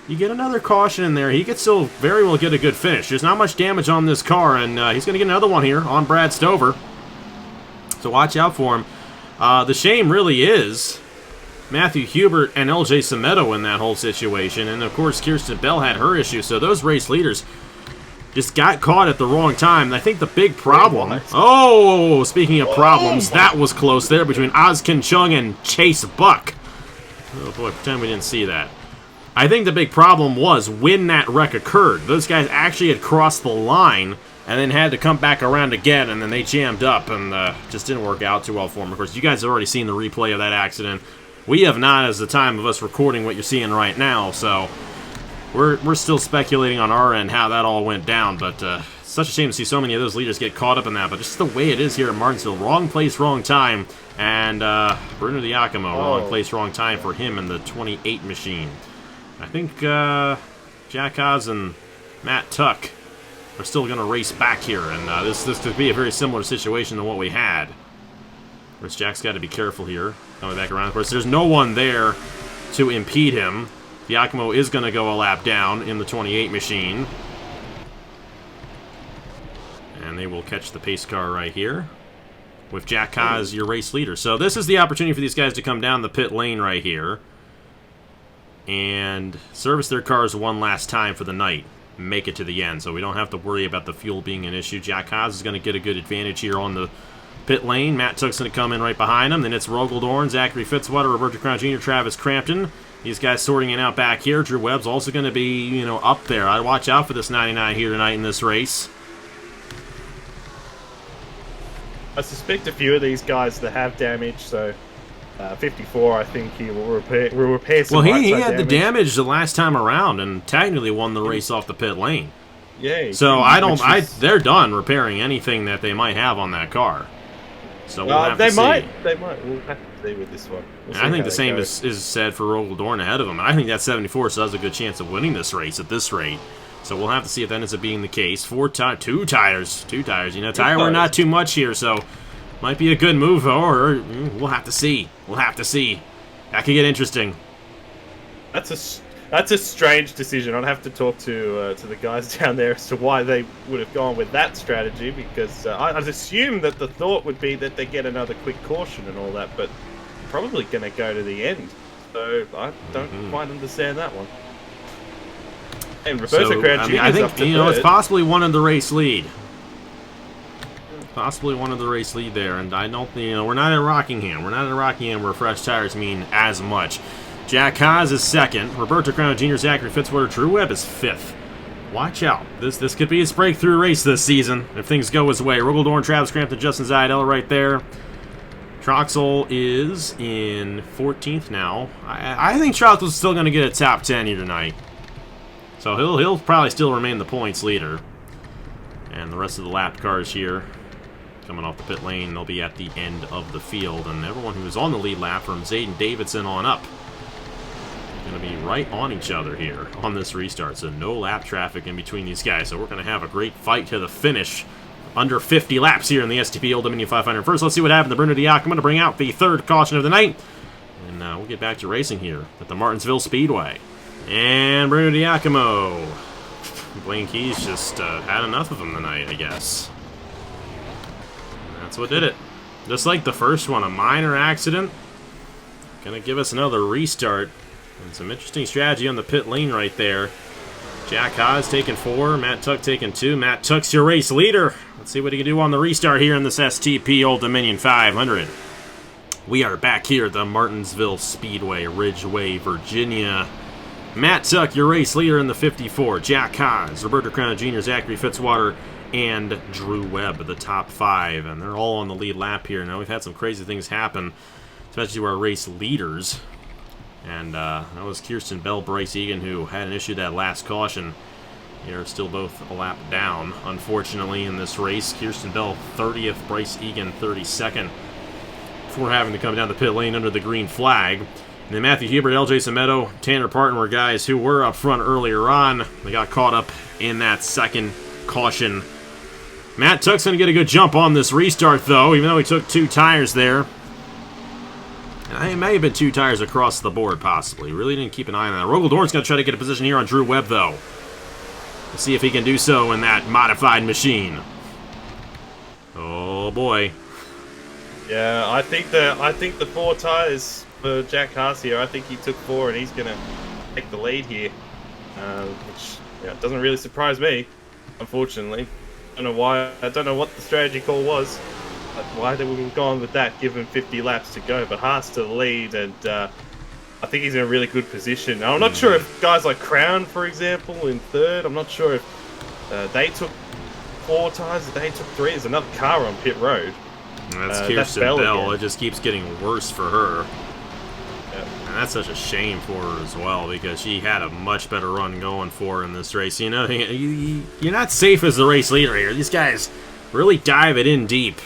A: You get another caution in there. He could still very well get a good finish. There's not much damage on this car, and he's going to get another one here on Brad Stover. So watch out for him. The shame really is Matthew Hubert and LJ Semedo in that whole situation. And, of course, Kirsten Bell had her issue. So those race leaders just got caught at the wrong time. And I think the big problem... Oh, speaking of problems, that was close there between Ozkin Chung and Chase Buck. Oh, boy, pretend we didn't see that. I think the big problem was when that wreck occurred. Those guys actually had crossed the line and then had to come back around again, and then they jammed up and just didn't work out too well for them. Of course, you guys have already seen the replay of that accident. We have not, as the time of us recording what you're seeing right now, so we're still speculating on our end how that all went down, but it's such a shame to see so many of those leaders get caught up in that, but just the way it is here in Martinsville. Wrong place, wrong time, and Bruno Diacomo, wrong place, wrong time for him in the 28 machine. I think Jack Haas and Matt Tuck are still going to race back here, and this could be a very similar situation to what we had. Of course, Jack's got to be careful here, coming back around. Of course, there's no one there to impede him. Diacomo is going to go a lap down in the 28 machine. And they will catch the pace car right here with Jack Haas, your race leader. So this is the opportunity for these guys to come down the pit lane right here and service their cars one last time for the night. Make it to the end, so we don't have to worry about the fuel being an issue. Jack Haas is going to get a good advantage here on the pit lane. Matt Tuck's going to come in right behind him. Then it's Rogaldorn, Zachary Fitzwater, Roberto Crown Jr., Travis Crampton. These guys sorting it out back here. Drew Webb's also going to be, you know, up there. I'd watch out for this 99 here tonight in this race.
B: I suspect a few of these guys that have damage, so 54, I think he will repair some.
A: Well, he had the damage the last time around and technically won the race off the pit lane.
B: Yeah.
A: So they're done repairing anything that they might have on that car. So we'll have to see.
B: They might. We'll have to see with this one.
A: I think the same is said for Rogaldorn ahead of him. And I think that 74 still has a good chance of winning this race at this rate. So we'll have to see if that ends up being the case. Two tires. You know, tire we're not too much here, so might be a good move, or we'll have to see. That could get interesting.
B: That's a strange decision. I'd have to talk to the guys down there as to why they would have gone with that strategy, because I'd assume that the thought would be that they get another quick caution and all that, but probably going to go to the end. So I don't quite understand that one. And Roberto Crown Jr.
A: I think
B: up to
A: it's possibly one of the race lead. Possibly one of the race lead there, and I don't, we're not at Rockingham. Where fresh tires mean as much. Jack Haas is second. Roberto Crown Jr., Zachary Fitzwater, Drew Webb is fifth. Watch out. This could be his breakthrough race this season if things go his way. Rogaldorn, Travis Crampton, Justin Zidella right there. Troxel is in 14th now. I think Troxel's still going to get a top 10 here tonight. So he'll probably still remain the points leader. And the rest of the lap cars here coming off the pit lane, they'll be at the end of the field. And everyone who is on the lead lap from Zayden Davidson on up going to be right on each other here on this restart. So no lap traffic in between these guys. So we're going to have a great fight to the finish. Under 50 laps here in the STP Old Dominion 500. First, let's see what happened to Bruno Diac. I'm going to bring out the third caution of the night. And we'll get back to racing here at the Martinsville Speedway. And Bruno Diacomo. Blaine Keys just had enough of him tonight, I guess. That's what did it. Just like the first one, a minor accident. Gonna give us another restart. And some interesting strategy on the pit lane right there. Jack Haas taking 4, Matt Tuck taking 2. Matt Tuck's your race leader. Let's see what he can do on the restart here in this STP Old Dominion 500. We are back here at the Martinsville Speedway, Ridgeway, Virginia. Matt Tuck, your race leader in the 54. Jack Haas, Roberto Crown Jr., Zachary Fitzwater, and Drew Webb, the top 5. And they're all on the lead lap here. Now, we've had some crazy things happen, especially to our race leaders. And that was Kirsten Bell, Bryce Egan, who had an issue that last caution. They're still both a lap down, unfortunately, in this race. Kirsten Bell, 30th, Bryce Egan, 32nd, before having to come down the pit lane under the green flag. And then Matthew Hubert, LJ Semedo, Tanner Parton were guys who were up front earlier on. They got caught up in that second caution. Matt Tuck's going to get a good jump on this restart, though, even though he took 2 tires there. And it may have been 2 tires across the board, possibly. Really didn't keep an eye on that. Rogel Dorn's going to try to get a position here on Drew Webb, though. Let's see if he can do so in that modified machine. Oh, boy.
B: Yeah, I think the 4 tires for Jack Haas here, I think he took 4 and he's going to take the lead here. Which doesn't really surprise me, unfortunately. I don't know why. I don't know what the strategy call was. Why did we go on with that, given 50 laps to go? But Haas to the lead, and I think he's in a really good position. Now, I'm not sure if guys like Crown, for example, in 3rd, I'm not sure if they took 4 tires, if they took 3. There's another car on pit road.
A: And that's Kirsten Bell. It just keeps getting worse for her. Yep. And that's such a shame for her as well, because she had a much better run going for her in this race. You know, you're not safe as the race leader here. These guys really dive it in deep.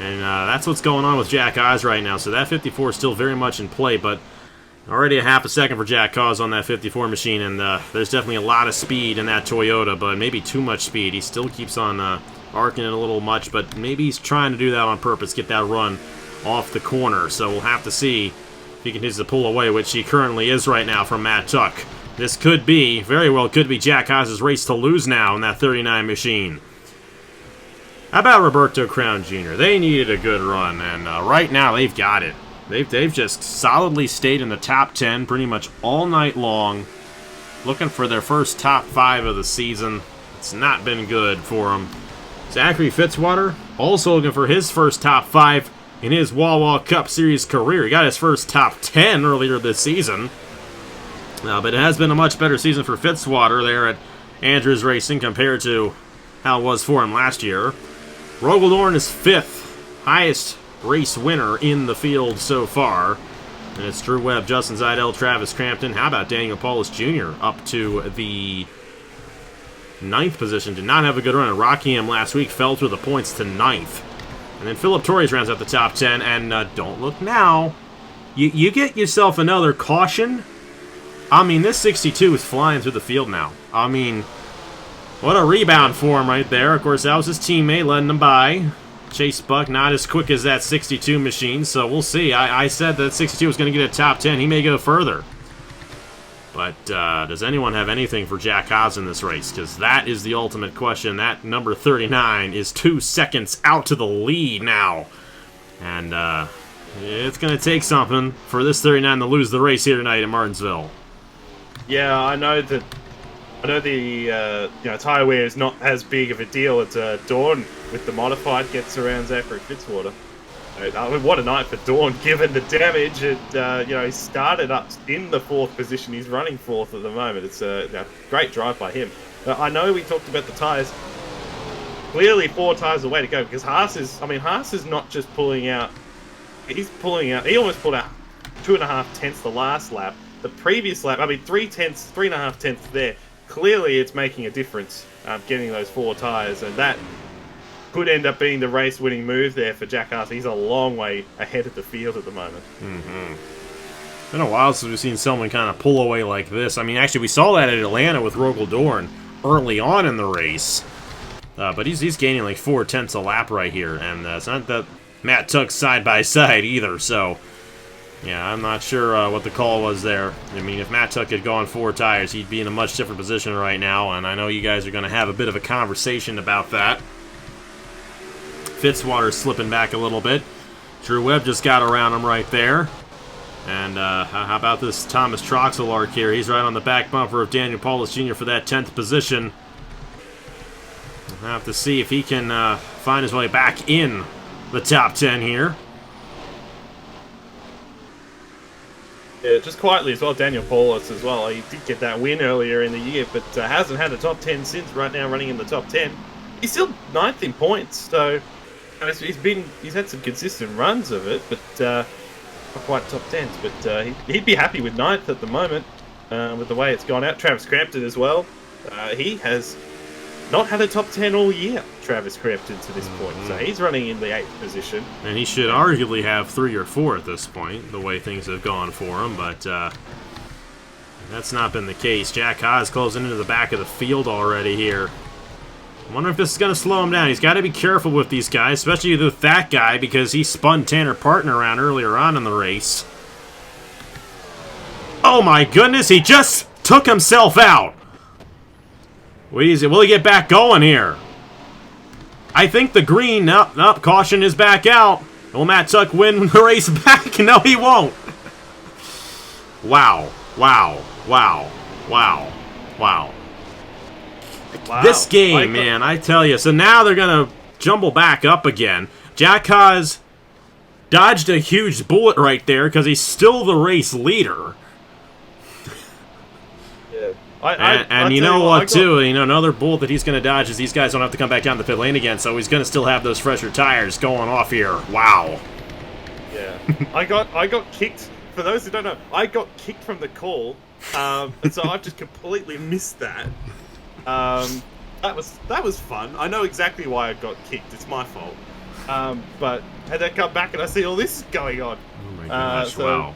A: And that's what's going on with Jack Haas right now. So that 54 is still very much in play, but already a half a second for Jack Haas on that 54 machine, and there's definitely a lot of speed in that Toyota, but maybe too much speed. He still keeps on arcing it a little much, but maybe he's trying to do that on purpose, get that run off the corner. So we'll have to see if he continues to pull away, which he currently is right now from Matt Tuck. This could be, very well could be, Jack Haas's race to lose now in that 39 machine. How about Roberto Crown Jr.? They needed a good run, and right now they've got it. They've just solidly stayed in the top 10 pretty much all night long, looking for their first top 5 of the season. It's not been good for them. Zachary Fitzwater also looking for his first top 5 in his Wawa Cup Series career. He got his first top 10 earlier this season, but it has been a much better season for Fitzwater there at Andrews Racing compared to how it was for him last year. Rogel is 5th, highest race winner in the field so far. And it's Drew Webb, Justin Zidell, Travis Crampton. How about Daniel Paulus Jr. up to the 9th position? Did not have a good run. Rockingham last week fell through the points to 9th. And then Philip Torres rounds out the top 10. And don't look now. You get yourself another caution. I mean, this 62 is flying through the field now. I mean, what a rebound for him right there. Of course, that was his teammate letting him by. Chase Buck not as quick as that 62 machine, so we'll see. I said that 62 was going to get a top 10. He may go further. But does anyone have anything for Jack Haas in this race? Because that is the ultimate question. That number 39 is 2 seconds out to the lead now. And it's going to take something for this 39 to lose the race here tonight at Martinsville.
B: Yeah, I know that. I know the tyre wear is not as big of a deal as Dawn with the modified gets around Zachary Fitzwater. I mean, what a night for Dawn, given the damage. He started up in the 4th position. He's running 4th at the moment. It's a great drive by him. I know we talked about the tyres. Clearly, 4 tyres the way to go, because Haas is not just pulling out. He's pulling out. He almost pulled out 2.5 tenths the last lap. The previous lap, 3.5 tenths there. Clearly, it's making a difference getting those 4 tyres, and that could end up being the race-winning move there for Jack Haas. He's a long way ahead of the field at the moment.
A: Been a while since we've seen someone kind of pull away like this. I mean, actually, we saw that at Atlanta with Rogel Dorn early on in the race. But he's gaining like 4/10 a lap right here, and it's not that Matt Tuck's side by side either, so yeah, I'm not sure what the call was there. I mean, if Matt Tuck had gone 4 tires, he'd be in a much different position right now, and I know you guys are going to have a bit of a conversation about that. Fitzwater's slipping back a little bit. Drew Webb just got around him right there. And how about this Thomas Troxel here? He's right on the back bumper of Daniel Paulus Jr. for that 10th position. We'll have to see if he can find his way back in the top 10 here.
B: Yeah, just quietly as well, Daniel Paulus as well. He did get that win earlier in the year, but hasn't had a top 10 since. Right now, running in the top 10. He's still 9th in points, so he's had some consistent runs of it, but not quite top 10s. But he'd be happy with 9th at the moment with the way it's gone out. Travis Crampton as well. He has not had a top 10 all year, Travis Crampton, to this point. So he's running in the 8th position.
A: And he should arguably have 3 or 4 at this point, the way things have gone for him, but that's not been the case. Jack Haas closing into the back of the field already here. I wonder if this is going to slow him down. He's got to be careful with these guys, especially with that guy, because he spun Tanner Parton around earlier on in the race. Oh my goodness, he just took himself out. Will he get back going here? I think the green, caution is back out. Will Matt Tuck win the race back? No, he won't. Wow. Wow. Wow. Wow. Wow.
B: Wow.
A: This game, man, I tell you. So now they're going to jumble back up again. Jack Haas dodged a huge bullet right there because he's still the race leader. And you know what, too? You know, another bullet that he's going to dodge is these guys don't have to come back down the pit lane again, so he's going to still have those fresher tires going off here. Wow.
B: Yeah. I got kicked. For those who don't know, I got kicked from the call, and so I've just completely missed that. That was fun. I know exactly why I got kicked. It's my fault. But had I come back and I see all this going on.
A: Oh my gosh! Wow.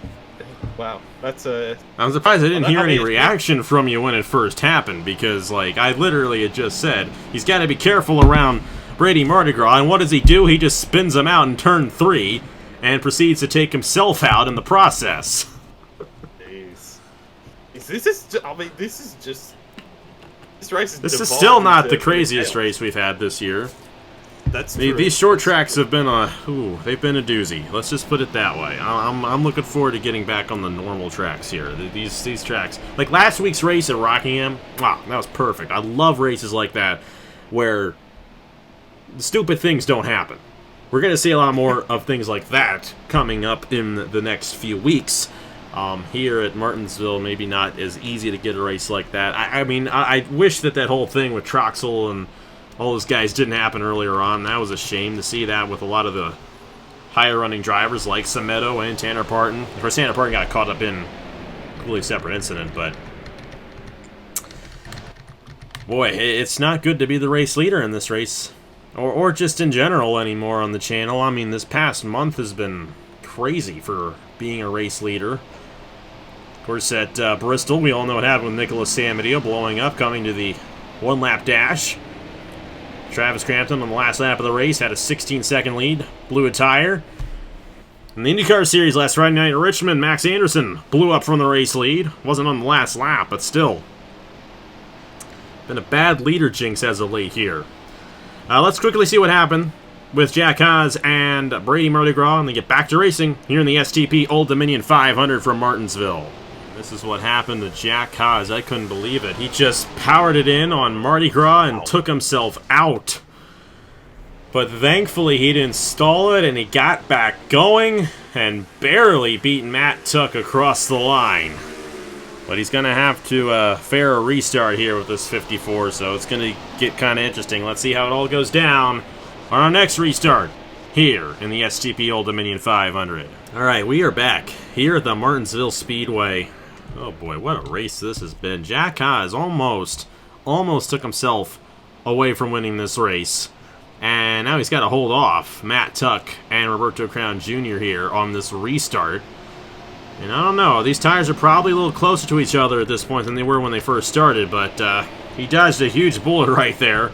B: Wow, that's a...
A: I'm surprised I didn't hear any reaction from you when it first happened, because, like, I literally had just said, he's got to be careful around Brady Mardi Gras, and what does he do? He just spins him out in turn 3, and proceeds to take himself out in the process.
B: Jeez. This is just... This race is...
A: This is still not the craziest race we've had this year.
B: That's true.
A: These short tracks have been they've been a doozy. Let's just put it that way. I'm looking forward to getting back on the normal tracks here. These tracks, like last week's race at Rockingham, wow, that was perfect. I love races like that where stupid things don't happen. We're gonna see a lot more of things like that coming up in the next few weeks. Here at Martinsville, maybe not as easy to get a race like that. I mean, I wish that whole thing with Troxel and all those guys didn't happen earlier on. That was a shame to see that with a lot of the higher-running drivers like Sameto and Tanner Parton. Of course, Tanner Parton got caught up in a completely separate incident, but... boy, it's not good to be the race leader in this race. Or just in general anymore on the channel. I mean, this past month has been crazy for being a race leader. Of course, at Bristol, we all know what happened with Nicholas Samadio blowing up, coming to the one-lap dash. Travis Crampton on the last lap of the race had a 16-second lead, blew a tire. In the IndyCar Series last Friday night in Richmond, Max Anderson blew up from the race lead. Wasn't on the last lap, but still. Been a bad leader jinx as of late here. Let's quickly see what happened with Jack Haas and Brady Mardi Gras, and then get back to racing here in the STP Old Dominion 500 from Martinsville. This is what happened to Jack Haas. I couldn't believe it. He just powered it in on Mardi Gras and took himself out. But thankfully he didn't stall it and he got back going and barely beat Matt Tuck across the line. But he's going to have to fare a restart here with this 54, so it's going to get kind of interesting. Let's see how it all goes down on our next restart here in the STP Old Dominion 500. Alright, we are back here at the Martinsville Speedway. Oh boy, what a race this has been. Jack Haas almost took himself away from winning this race. And now he's got to hold off Matt Tuck and Roberto Crown Jr. here on this restart. And I don't know, these tires are probably a little closer to each other at this point than they were when they first started, but he dodged a huge bullet right there,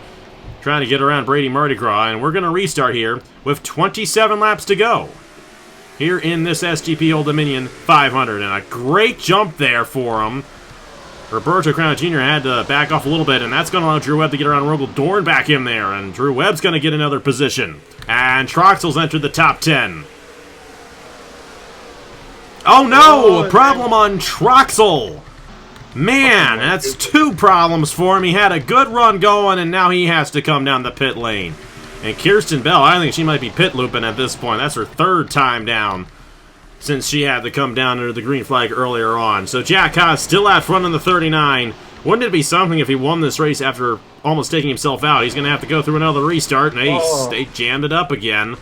A: trying to get around Brady Mardi Gras, and we're going to restart here with 27 laps to go here in this STP Old Dominion 500, and a great jump there for him. Roberto Crown Jr. had to back off a little bit, and that's going to allow Drew Webb to get around Rogel Dorn back in there, and Drew Webb's going to get another position. And Troxel's entered the top 10. Oh no! A problem on Troxel! Man, that's 2 problems for him. He had a good run going, and now he has to come down the pit lane. And Kirsten Bell, I think she might be pit looping at this point. That's her 3rd time down since she had to come down under the green flag earlier on. So Jack Haas still out front in the 39. Wouldn't it be something if he won this race after almost taking himself out? He's going to have to go through another restart, and they jammed it up again.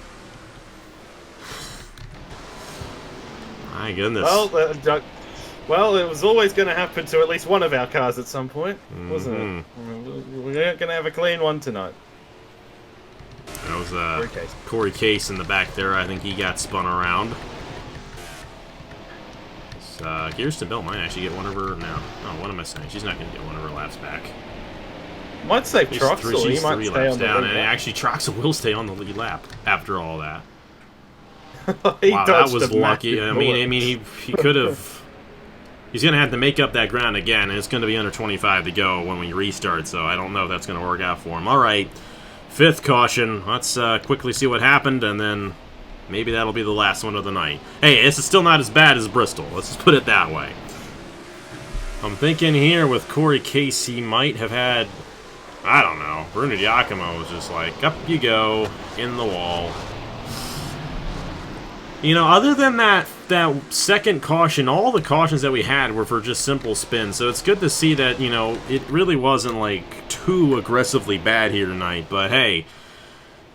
A: My goodness.
B: Well, it was always going to happen to at least one of our cars at some point, wasn't it? We weren't going to have a clean one tonight.
A: That was Corey Case in the back there. I think he got spun around. Kirsten Bell might actually get one of her. No, what am I saying? She's not going to get one of her laps back.
B: Might save Troxel.
A: She's
B: He might
A: 3
B: stay
A: laps
B: on the
A: down,
B: lead
A: and
B: lap.
A: actually Troxel will stay on the lead lap after all that.
B: Wow,
A: that was lucky. I mean, he could have. He's going to have to make up that ground again, and it's going to be under 25 to go when we restart, so I don't know if that's going to work out for him. All right, 5th caution. Let's quickly see what happened, and then maybe that'll be the last one of the night. Hey, this is still not as bad as Bristol. Let's just put it that way. I'm thinking here with Corey Case, he might have had, I don't know, Bruno Giacomo was just like, up you go, in the wall. You know, other than that 2nd caution, all the cautions that we had were for just simple spins. So it's good to see that, you know, it really wasn't, like, too aggressively bad here tonight. But, hey,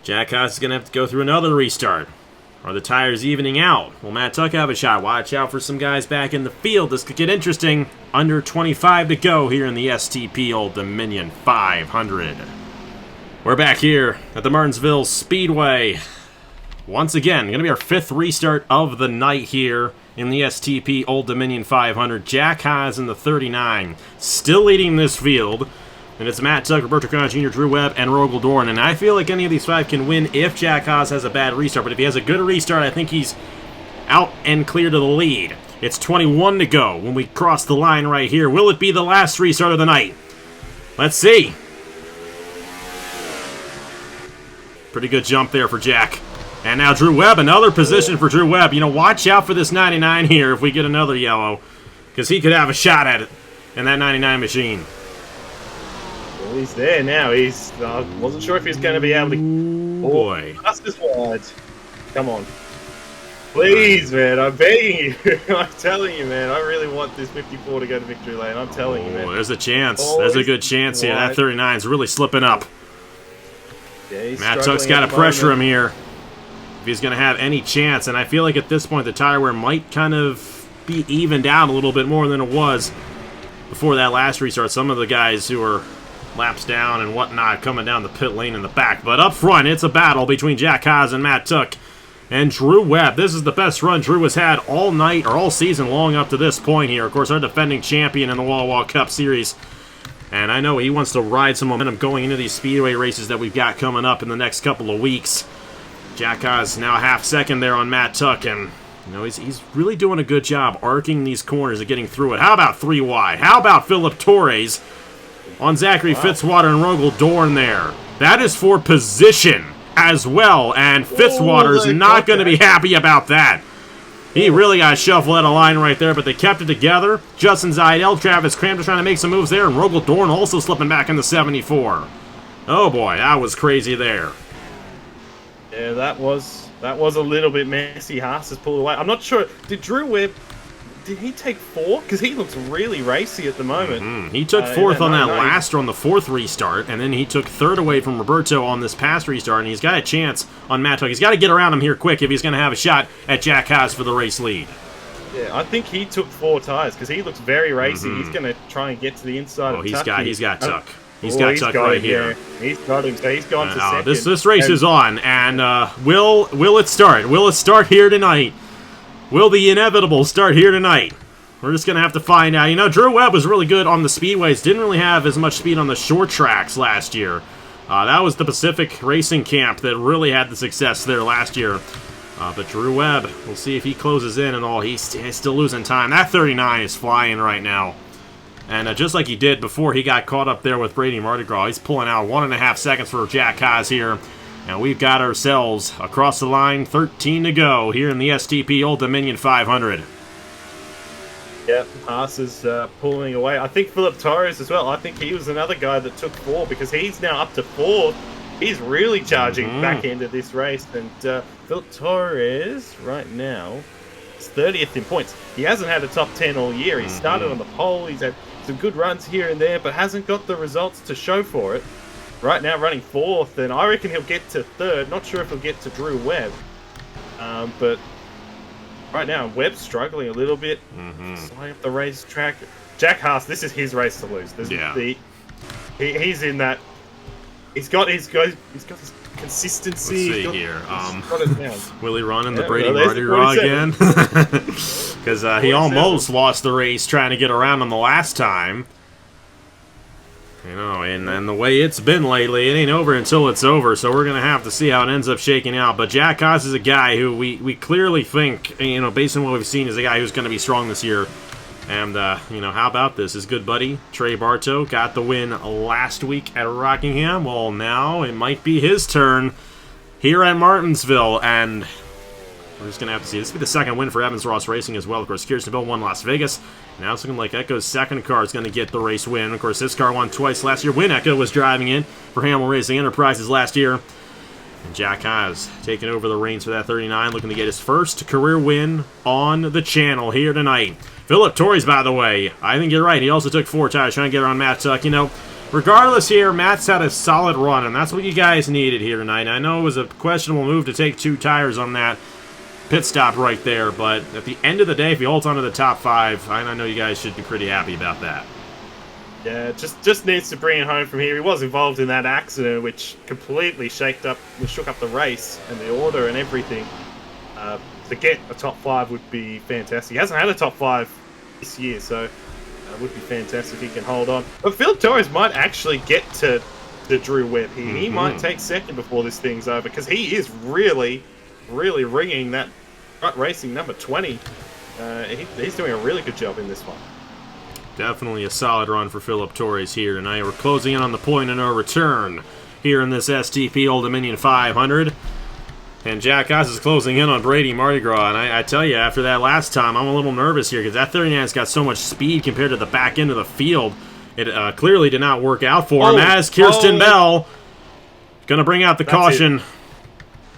A: Jack Haas is going to have to go through another restart. Are the tires evening out? Will Matt Tuck have a shot? Watch out for some guys back in the field. This could get interesting. Under 25 to go here in the STP Old Dominion 500. We're back here at the Martinsville Speedway. Once again, going to be our 5th restart of the night here in the STP Old Dominion 500. Jack Haas in the 39, still leading this field. And it's Matt Tuck, Roberto Crown Jr., Drew Webb, and Rogel Dorn. And I feel like any of these 5 can win if Jack Haas has a bad restart. But if he has a good restart, I think he's out and clear to the lead. It's 21 to go when we cross the line right here. Will it be the last restart of the night? Let's see. Pretty good jump there for Jack. And now Drew Webb, another position for Drew Webb. You know, watch out for this 99 here if we get another yellow, because he could have a shot at it in that 99 machine.
B: Well, he's there now. He's. Wasn't sure if he's going to be able to.
A: Oh, boy.
B: That's just wide. Come on. Please, man. I'm begging you. I'm telling you, man. I really want this 54 to go to victory lane. I'm telling you, man.
A: There's a chance. There's a good chance here. That 39's really slipping up.
B: Yeah,
A: Matt Tuck's got to pressure him here if he's going to have any chance. And I feel like at this point the tire wear might kind of be evened out a little bit more than it was before that last restart. Some of the guys who are laps down and whatnot coming down the pit lane in the back. But up front, it's a battle between Jack Haas and Matt Tuck and Drew Webb. This is the best run Drew has had all night or all season long up to this point here. Of course, our defending champion in the Wawa Cup Series. And I know he wants to ride some momentum going into these speedway races that we've got coming up in the next couple of weeks. Jack Haas now a half second there on Matt Tuck, and you know he's really doing a good job arcing these corners and getting through it. How about 3 wide? How about Philip Torres on Zachary Fitzwater and Rogel Dorn there? That is for position as well, and Fitzwater's not going to be happy about that. He really got shuffled out of line right there, but they kept it together. Justin Zidell, Travis Crampton trying to make some moves there, and Rogel Dorn also slipping back in the 74. Oh boy, that was crazy there.
B: Yeah, that was a little bit messy. Haas has pulled away. I'm not sure. Did Drew Webb? Did he take 4? Because he looks really racy at the moment.
A: He took 4th on that last on the 4th restart, and then he took 3rd away from Roberto on this past restart, and he's got a chance on Matt Tuck. He's got to get around him here quick if he's going to have a shot at Jack Haas for the race lead.
B: Yeah, I think he took 4 tires because he looks very racy. He's going to try and get to the inside of Tuck.
A: He's got Tuck. He's got Tuck right here.
B: He's got him. So he's gone to second.
A: This race is on, and will it start? Will it start here tonight? Will the inevitable start here tonight? We're just going to have to find out. You know, Drew Webb was really good on the speedways. Didn't really have as much speed on the short tracks last year. That was the Pacific Racing Camp that really had the success there last year. But Drew Webb, we'll see if he closes in and all. He's still losing time. That 39 is flying right now. And just like he did before he got caught up there with Brady Mardi Gras, he's pulling out 1.5 seconds for Jack Haas here. And we've got ourselves across the line, 13 to go here in the STP Old Dominion 500.
B: Yep, Haas is pulling away. I think Philip Torres as well. I think he was another guy that took 4 because he's now up to 4. He's really charging back into this race. And Philip Torres, right now, is 30th in points. He hasn't had a top 10 all year. He started on the pole. He's had some good runs here and there, but hasn't got the results to show for it. Right now, running 4th, and I reckon he'll get to 3rd. Not sure if he'll get to Drew Webb, but right now, Webb's struggling a little bit. Slowing up the racetrack. Jack Haas, this is his race to lose. He's in that. He's got his consistency.
A: Let's see here.
B: Got it down.
A: Will he run in the Brady Mardi Gras again? Because he almost lost the race trying to get around on the last time. You know, and the way it's been lately, it ain't over until it's over, so we're going to have to see how it ends up shaking out. But Jack Haas is a guy who we clearly think, you know, based on what we've seen, is a guy who's going to be strong this year. And, you know, how about this? His good buddy, Trey Bartow, got the win last week at Rockingham. Well, now it might be his turn here at Martinsville, and we're just going to have to see. This will be the second win for Evans Ross Racing as well. Of course, Kirsten Bell won Las Vegas. Now it's looking like Echo's second car is going to get the race win. Of course, this car won twice last year when Echo was driving in for Hamill Racing Enterprises last year. And Jack Haas taking over the reins for that 39, looking to get his first career win on the channel here tonight. Philip Torres, by the way, I think you're right. He also took 4 tires trying to get around Matt Tuck. You know, regardless here, Matt's had a solid run, and that's what you guys needed here tonight. I know it was a questionable move to take 2 tires on that pit stop right there, but at the end of the day, if he holds on to the top 5, I know you guys should be pretty happy about that.
B: Yeah, just needs to bring it home from here. He was involved in that accident, which completely shook up the race and the order and everything. To get a top 5 would be fantastic. He hasn't had a top 5 this year, so it would be fantastic if he can hold on. But Phil Torres might actually get to Drew Webb here. He might take second before this thing's over, because he is really ringing that front racing number 20. He's doing a really good job in this one.
A: Definitely a solid run for Philip Torres here tonight. We're closing in on the point of no return here in this STP Old Dominion 500. And Jack Haas is closing in on Brady Mardi Gras. And I tell you, after that last time, I'm a little nervous here because that 39's got so much speed compared to the back end of the field. It clearly did not work out for him as Kirsten Bell going to bring out the caution.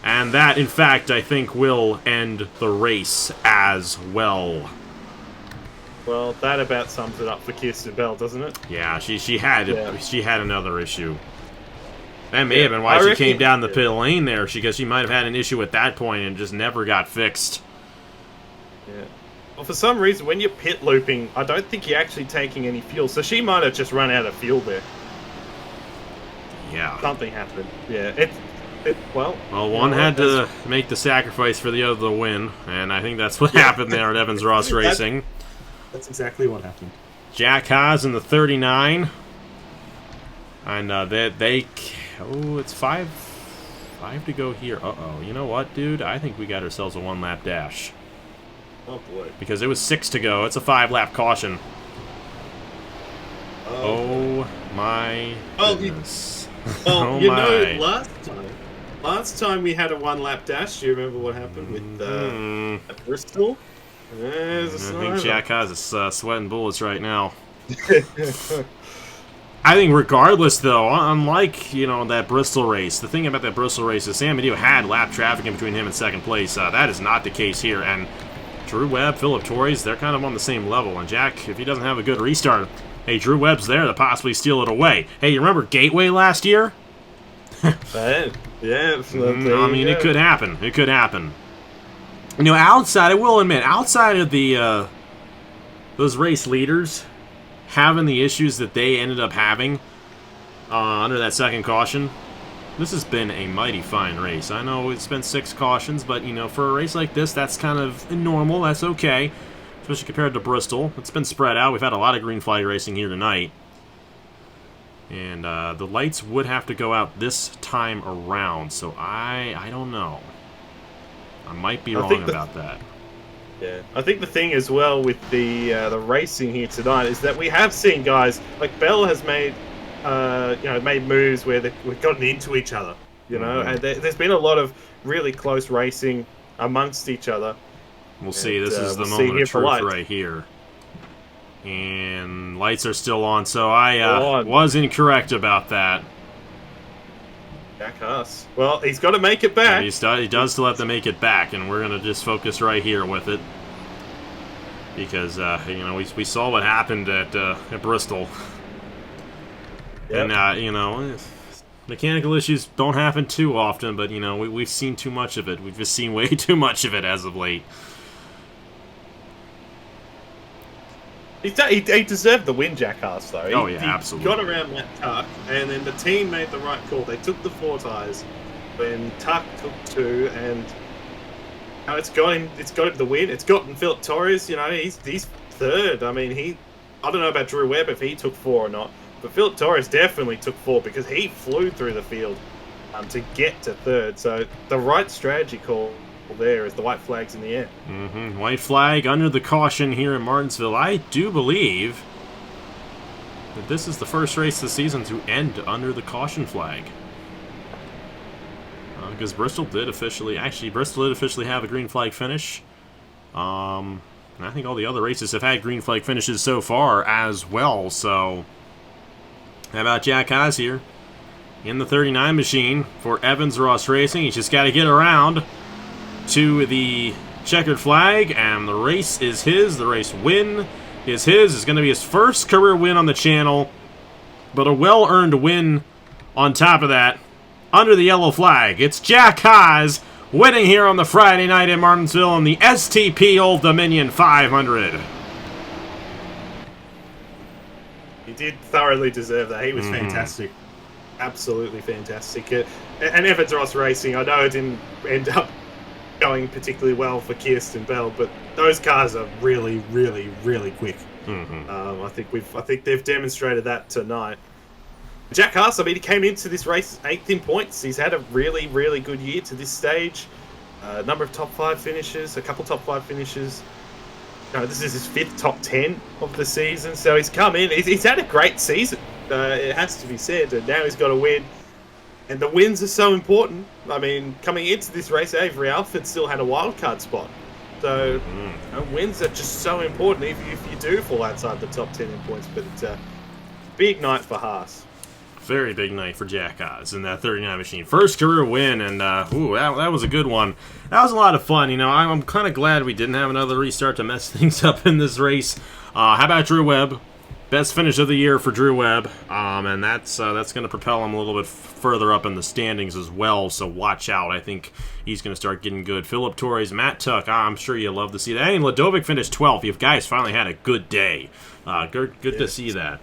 A: And that, in fact, I think will end the race as well.
B: Well, that about sums it up for Kirsten Bell, doesn't it?
A: Yeah, she had another issue. That may have been why she came down the pit lane there, because she might have had an issue at that point and just never got fixed.
B: Yeah. Well, for some reason, when you're pit looping, I don't think you're actually taking any fuel, so she might have just run out of fuel there.
A: Yeah.
B: Something happened. Yeah. Well,
A: one had to make the sacrifice for the other to win, and I think that's what happened there at Evans Ross Racing.
C: That's exactly what happened.
A: Jack Haas in the 39. And it's 5 to go here. Uh-oh. You know what, dude? I think we got ourselves a 1-lap dash.
B: Oh, boy.
A: Because it was 6 to go. It's a 5-lap caution. Oh my goodness.
C: Last time we had a 1-lap dash, do you remember what happened with at Bristol?
A: I think Jack Haas is sweating bullets right now. I think regardless, though, unlike, that Bristol race, the thing about that Bristol race is Sam Medeo had lap traffic in between him and second place. That is not the case here. And Drew Webb, Philip Torres, they're kind of on the same level. And Jack, if he doesn't have a good restart, hey, Drew Webb's there to possibly steal it away. Hey, you remember Gateway last year?
B: Yeah.
A: I mean, it could happen. It could happen. I will admit, outside of the those race leaders having the issues that they ended up having under that second caution, This has been a mighty fine race. I know it's been 6 cautions, but, you know, for a race like this, that's kind of normal. That's okay, especially compared to Bristol. It's been spread out. We've had a lot of green flag racing here tonight. And the lights would have to go out this time around, so I don't know. I might be wrong about that.
B: Yeah, I think the thing as well with the racing here tonight is that we have seen guys like Bell has made made moves where we've gotten into each other, and there's been a lot of really close racing amongst each other.
A: We'll see. This is the moment of truth right here. And lights are still on, so I was incorrect about that.
B: Jack Haas. Well, he's got to make it back.
A: Yeah, he does still have to make it back, and we're going to just focus right here with it. Because, we saw what happened at Bristol. Yep. And, mechanical issues don't happen too often, but, we've seen too much of it. We've just seen way too much of it as of late.
B: He deserved the win, Jack Haas, though.
A: He absolutely.
C: Got around that Tuck, and then the team made the right call. They took the 4 tyres when Tuck took 2, and it's got him the win. It's gotten Philip Torres. He's third. I mean, I don't know about Drew Webb if he took 4 or not, but Philip Torres definitely took 4 because he flew through the field to get to third. So the right strategy call there is the white flag's in the air.
A: White flag under the caution here in Martinsville. I do believe that this is the first race of the season to end under the caution flag. Because Bristol did officially have a green flag finish. And I think all the other races have had green flag finishes so far as well. So, how about Jack Haas here in the 39 machine for Evans Ross Racing? He's just got to get around to the checkered flag, and the race is his. The race win is his. It's going to be his first career win on the channel, but a well-earned win on top of that under the yellow flag. It's Jack Haas winning here on the Friday night in Martinsville on the STP Old Dominion 500.
C: He did thoroughly deserve that. He was fantastic. Absolutely fantastic. And Evans Ross Racing, I know it didn't end up going particularly well for Kirsten Bell, but those cars are really, really, really quick. I think they've demonstrated that tonight. Jack Haas, he came into this race 8th in points. He's had a really, really good year to this stage. A number of top 5 finishes, a couple top 5 finishes. This is his 5th top 10 of the season, so he's come in. He's had a great season. It has to be said, and now he's got a win. And the wins are so important. I mean, coming into this race, Avery Alford still had a wildcard spot. So wins are just so important if you do fall outside the top 10 in points. But it's a big night for Haas.
A: Very big night for Jack Haas in that 39 machine. First career win, and that was a good one. That was a lot of fun. I'm kind of glad we didn't have another restart to mess things up in this race. How about Drew Webb? Best finish of the year for Drew Webb, and that's going to propel him a little bit further up in the standings as well, so watch out. I think he's going to start getting good. Philip Torres, Matt Tuck, I'm sure you'll love to see that. And Ladovic finished 12th. You guys finally had a good day. Good to see that.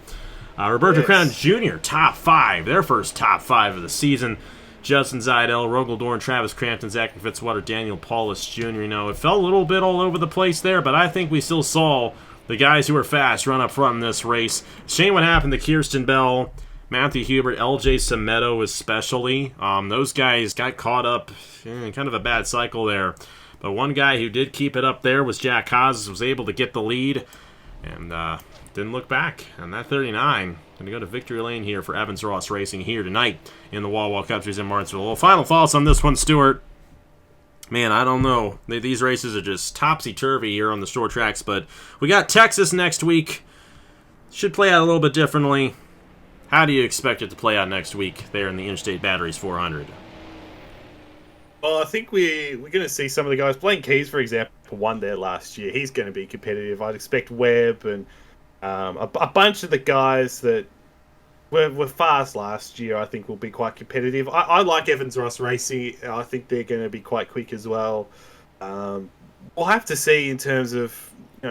A: Roberto Crown Jr., top 5, their first top 5 of the season. Justin Zidell, Rogel Dorn, Travis Crampton, Zachary Fitzwater, Daniel Paulus Jr. It felt a little bit all over the place there, but I think we still saw the guys who are fast run up front in this race. Shame what happened to Kirsten Bell, Matthew Hubert, LJ Semedo especially. Those guys got caught up in kind of a bad cycle there. But one guy who did keep it up there was Jack Haas, was able to get the lead and didn't look back. And that 39 going to go to victory lane here for Evans Ross Racing here tonight in the Wawa Cup Series in Martinsville. Well, final thoughts on this one, Stuart. Man, I don't know. These races are just topsy-turvy here on the short tracks, but we got Texas next week. Should play out a little bit differently. How do you expect it to play out next week there in the Interstate Batteries 400?
C: Well, I think we're going to see some of the guys. Blaine Keys, for example, won there last year. He's going to be competitive. I'd expect Webb and a bunch of the guys that were fast last year, I think, will be quite competitive. I like Evans Ross Racing. I think they're going to be quite quick as well. We'll have to see in terms of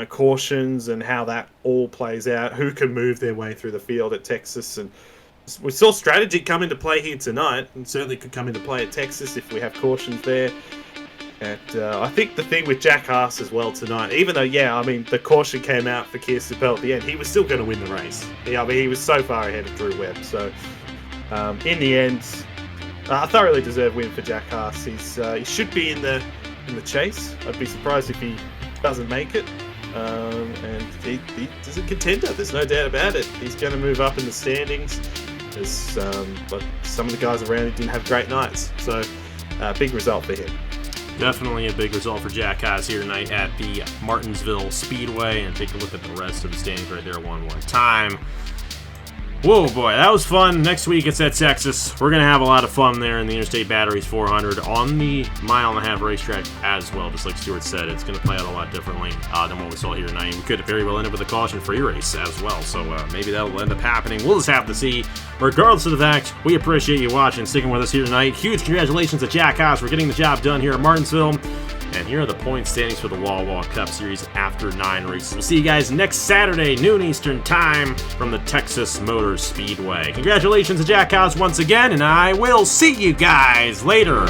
C: cautions and how that all plays out. Who can move their way through the field at Texas, and
B: we saw strategy come into play here tonight, and certainly could come into play at Texas if we have cautions there. And I think the thing with Jack Haas as well tonight, even though, the caution came out for Kirsten Bell at the end, he was still going to win the race. He was so far ahead of Drew Webb. So, in the end, a thoroughly deserved win for Jack Haas. He should be in the chase. I'd be surprised if he doesn't make it. And he's a contender. There's no doubt about it. He's going to move up in the standings. But some of the guys around him didn't have great nights. So, big result for him.
A: Definitely a big result for Jack Haas here tonight at the Martinsville Speedway. And take a look at the rest of the standings right there one more time. Whoa, boy, that was fun. Next week it's at Texas. We're going to have a lot of fun there in the Interstate Batteries 400 on the 1.5 mile racetrack as well. Just like Stuart said, it's going to play out a lot differently than what we saw here tonight. We could very well end up with a caution-free race as well, so maybe that'll end up happening. We'll just have to see. Regardless of the fact, we appreciate you watching, sticking with us here tonight. Huge congratulations to Jack Haas for getting the job done here at Martinsville. And here are the point standings for the Wawa Cup Series after 9 races. We'll see you guys next Saturday, noon Eastern time, from the Texas Motor Speedway. Congratulations to Jack Haas once again, and I will see you guys later.